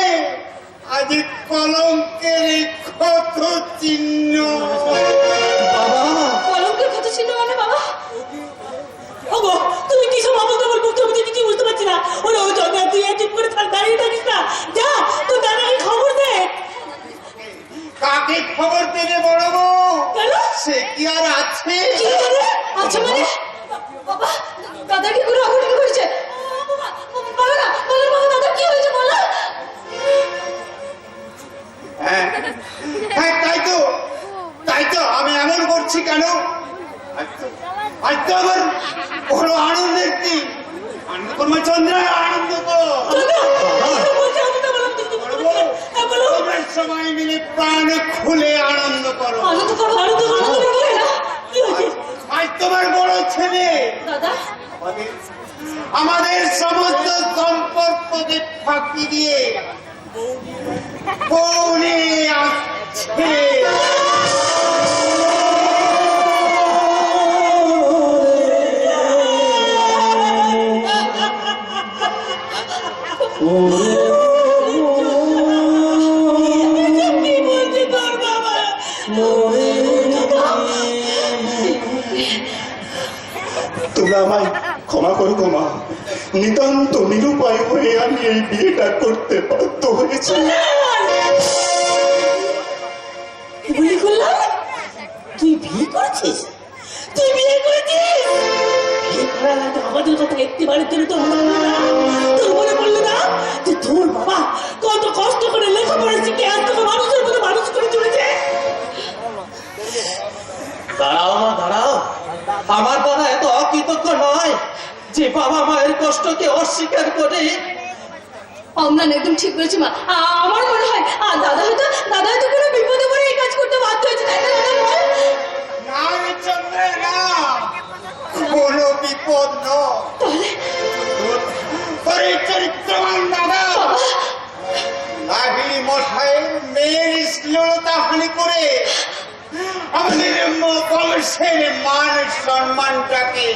আজ কলঙ্কের ক্ষত চিহ্ন। কলঙ্কের ক্ষত চিহ্ন মানে বাবা? ওগো, তুমি কি সব আবল তাবল বলছো? আমি কিছু বুঝতে পারছি না। ওরে ও জগা, তুই আর চুপ করে থাক, দাঁড়িয়ে থাকিস না। যা, তোর দাদাকে খবর দে। কাকে খবর দেবে বড় বউ? কেন? সে কি আর আছে? কি করে? আচ্ছা মানে বাবা দাদা কি করে অঘটন করেছে? বাবা বলো না, বলো বাবা দাদা কি হয়েছে বলো। হ্যাঁ হ্যাঁ, তাই তো আমি এমন করছি কেন? আজ তো আমার বড় আনন্দের দিন। আনন্দ করবো চন্দ্রা, আনন্দ কর। বলছে আমি তো বললাম তুই চুপ বড় করে বউ, থাক। হ্যাঁ, বলো। তোমরা সবাই মিলে প্রাণ খুলে আনন্দ করো। আনন্দ করবো বলে না। কি হয়েছে? আজ তোমার বড় ছেলে দাদা আমাদের সমস্ত সম্পর্ককে ফাঁকি দিয়ে পৌনে আসছে। কি বলছে তোর বাবা? তোমরা আমায় ক্ষমা করো গো মা। নিতান্ত নিরুপায় হয়ে আমি এই বিয়েটা করতে বাধ্য হয়েছি। কি বলি করলাম? তুই বিয়ে করেছিস? তুই বিয়ে করেছিস? বিয়ে করার আগে আমাদের কথা একটিবারের জন্য তোর মনে পড়লো না? তোর মনে পড়লো না যে তোর বাবা কত কষ্ট করে লেখাপড়া শিখে আজ তোকে মানুষের মতো মানুষ করে চলেছে? দাঁড়াও মা, দাঁড়াও। আমার বাবা এত অকৃতজ্ঞ নয় যে বাবা মায়ের কষ্টকে অস্বীকার করে। অমলান একদম ঠিক বলেছে মা। আমার মনে হয় দাদা হয়তো কোনো বিপদে পড়ে এই কাজ করতে বাধ্য হয়েছে, তাই না দাদা বল? না রে চন্দ্রা, না, কোনো বিপদ নয়। তোর এই চরিত্রবান দাদা লাহিড়ি মশাইয়ের মেয়ের শ্লীলতা হানি করে আমাদের বংশের মান সম্মানটাকে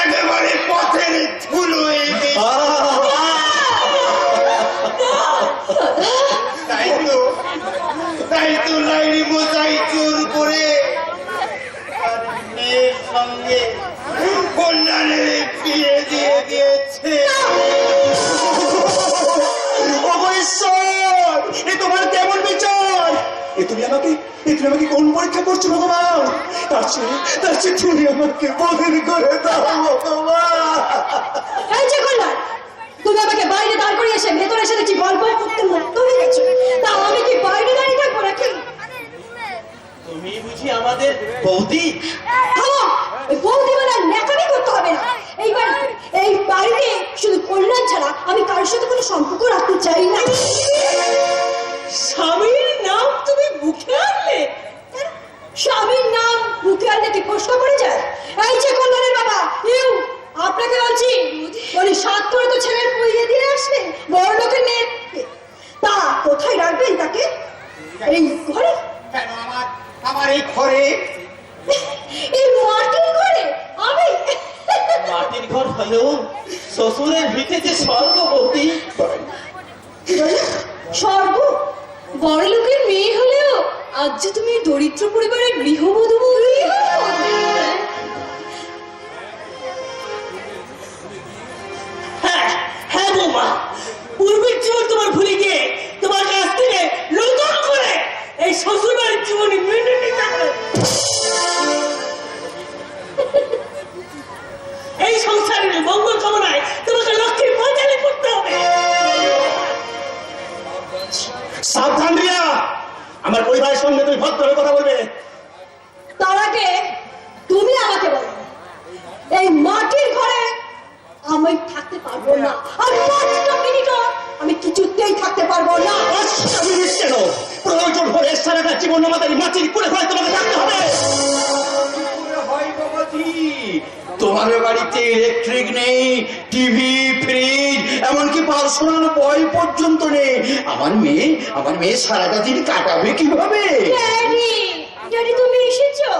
একেবারে পথের ধুলোয় তাই তো লাইড়ি মশাই জোর করে আর মেয়ের সঙ্গে কল্যাণের বিয়ে দিয়ে দিয়েছে। এ তোমার কেমন বিচার? এ তুমি আমাকে কোন পরীক্ষা করছো ভগবান? তার চেয়ে তুমি আমাকে বদল করে দাও ভগবান। এই যে কল্যাণ, তুমি আমাকে বাইরে দাঁড় করিয়ে এসে ভেতরে এসে দেখছি গল্প করতে মুক্ত হয়ে গেছো। তা আমি কি বাইরে দাঁড়িয়ে থাকবো নাকি? তুমি বুঝি আমাদের বৌদি? থামো, ওই বৌদি বলে ন্যাকামি করতে হবে না। এই বাড়িতে শুধু কল্যাণ ছাড়া আমি কারোর সাথে কোনো সম্পর্ক রাখতে চাই না। স্বামীর নাম তুমি মুখে আনলে? স্বামীর নাম মুখে আনলে কি প্রশ্ন করে যায়? এই যে কল্যাণের বাবা, আপনাকে বলছি, বলি সাত করে তো ছেলের পুড়িয়ে দিয়ে আসলে বড় লোকের মেয়ে, তা কোথায় রাখবেন তাকে? এই ঘরে? কেন আমার এই ঘরে? এই মাটির ঘরে? আমি মাটির ঘর হলেও শ্বশুরের ভিটে যে স্বর্গ বৌদি। স্বর্গ? বড় লোকের মেয়ে হলেও আজ যে তুমি দরিদ্র পরিবারের গৃহবধূ বলি। সাবধান রিয়া, আমার পরিবারের সঙ্গে তুমি ভদ্রভাবে কথা বলবে। তার আগে তুমি আমাকে বলো, এই মাটির ঘরে আমি থাকতে পারবো না, আর 5টা মিনিটও আমি কিছুতেই থাকতে পারবো না। আমি কেন প্রয়োজন হলে সারাটা জীবন আমাদের মাটির করে হয় তোমাকে থাকতে হবে। হয় বাবাজি, তোমার বাড়িতে ইলেকট্রিক নেই, টিভি, ফ্রিজ, এমনকি পার্সোনাল বই পর্যন্ত নেই। আমার মেয়ে সারাটা দিন কাটাবে কিভাবে? ড্যাডি, ড্যাডি তুমি এসেছো?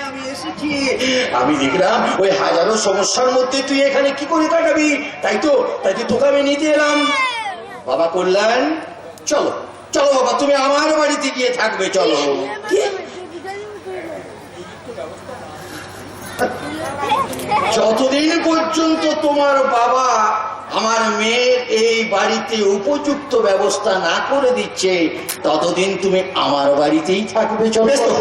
আমি এসেছি। আমি দেখলাম ওই হাজারো সমস্যার মধ্যে তুই এখানে কি করে কাটাবি, তাই তো তোকে আমি নিতে এলাম। বাবা কল্যাণ, চলো চলো বাবা, তুমি আমার বাড়িতে গিয়ে থাকবে, চলো। যতদিন পর্যন্ত তোমার বাবা আমার মেয়ের এই বাড়িতে উপযুক্ত ব্যবস্থা না করে দিচ্ছে, ততদিন তুমি আমার বাড়িতেই থাকবে, চলো।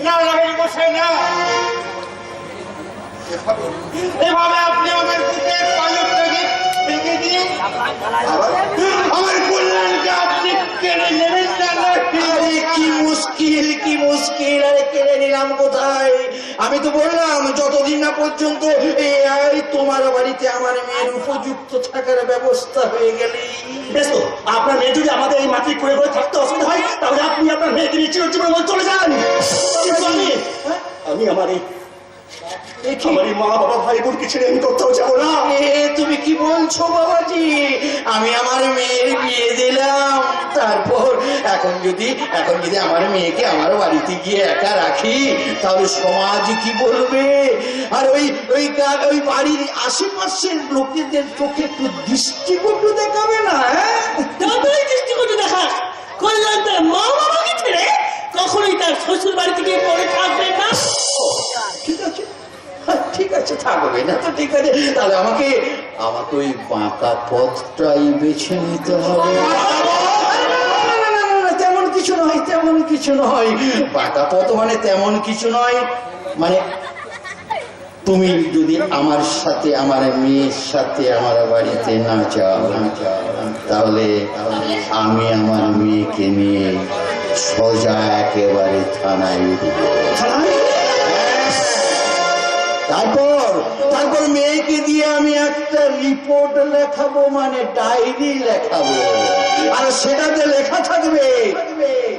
না রানী মশাই, না, এভাবে আপনি আমার বুকের পালকটাকে ভেঙে দিয়ে আমার কল্যাণকে আপনি কেড়ে নেবেন না। আরে কি মুশকিল, আরে কেড়ে নিলাম কোথায়? আমি তো বললাম যতদিন না পর্যন্ত এই তোমার বাড়িতে আমার মেয়ের উপযুক্ত থাকার ব্যবস্থা হয়ে গেলে। বেশ তো, আপনার মেয়ে যদি আমাদের এই মাটির করে থাকতে অসুবিধা হয়, তাহলে আপনি আপনার মেয়েকে নিয়ে চিরজীবন চলে যান। কিন্তু আমি আমার এই মা বাবা ভাই বোনকে ছেড়ে আমি কোথাও যাবো না। তুমি কি বলছো বাবাজি? আমি আমার মেয়ের বিয়ে দিলাম, তারপর এখন যদি আমার মেয়েকে আমার বাড়িতে গিয়ে একা রাখি, তাহলে সমাজ কি বলবে? আর ওই বাড়ির আশেপাশের লোকেদের চোখে একটু দৃষ্টিকটু দেখাবে না? যতই দৃষ্টিকটু দেখাস, কল্যাণ তার মা বাবাকে ছেড়ে কখনোই তার শ্বশুর বাড়িতে গিয়ে পড়ে থাকবে না। ঠিক আছে, থাকবে না তো ঠিক আছে, তাহলে আমাকে ওই বাঁকা পথটাই বেছে নিতে হবে। তেমন কিছু নয়, বাঁকা পথ মানে তেমন কিছু নয়, মানে তুমি যদি আমার সাথে আমার মেয়ের সাথে আমার বাড়িতে না যাও, তাহলে আমি আমার মেয়েকে নিয়ে সোজা একেবারে থানায় উঠবো। তারপর মেয়েকে দিয়ে আমি একটা রিপোর্ট লেখাবো, মানে ডায়েরি লেখাবো, আর সেটাতে লেখা থাকবে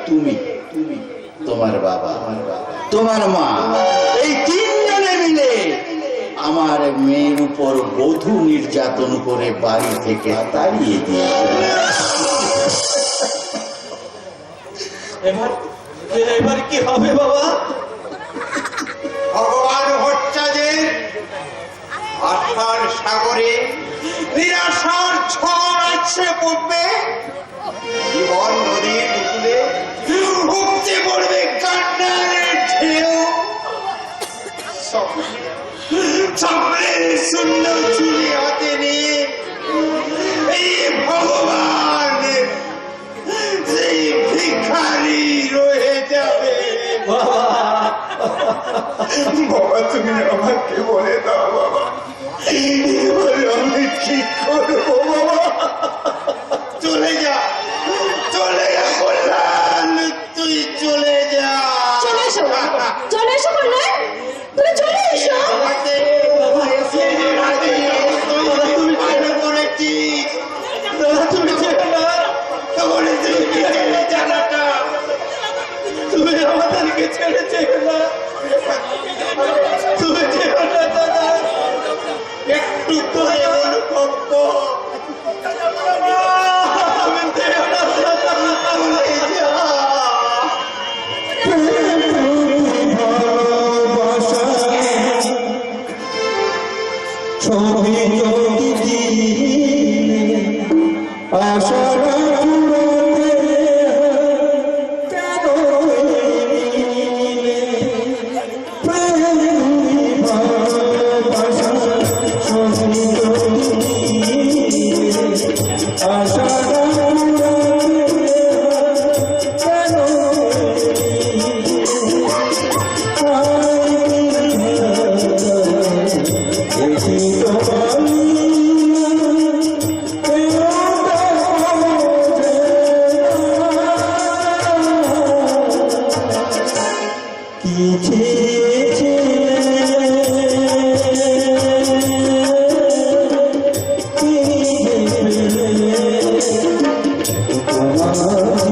তুমি, তোমার বাবা, তোমার মা, এই 3 জনে মিলে আমার মেয়ের উপর বধূ নির্যাতন করে বাড়ি থেকে তাড়িয়ে দিয়েছে। এবার কি হবে বাবা? ভগবান ভট্টাচার্যের আশার সাগরে নিরাশার ঝড় আছে পড়বে, জীবন নদীর উপরে উপচে পড়বে কান্নার ঢেউ। স্বপ্নের শূন্য ছুরি হাতে নিয়ে এই ভগবান সেই ভিখারি রয়ে যাবে। বাবা তুমি আমাকে বলে দাও বাবা, এবারে আমি ঠিক করবো বাবা। চলে যা কল্যাণ, তুই চলে যা। চলে এসো কল্যাণ, তুমি চলে এসো। তুমি বাইরে পড়েছিস, তুমি জানাটা তুমি আমাদেরকে ছেড়ে যেও না, তুমি যেও না দাদা। একটু করে অনুভব তুমি যেও না দাদা, চলে যা। আমার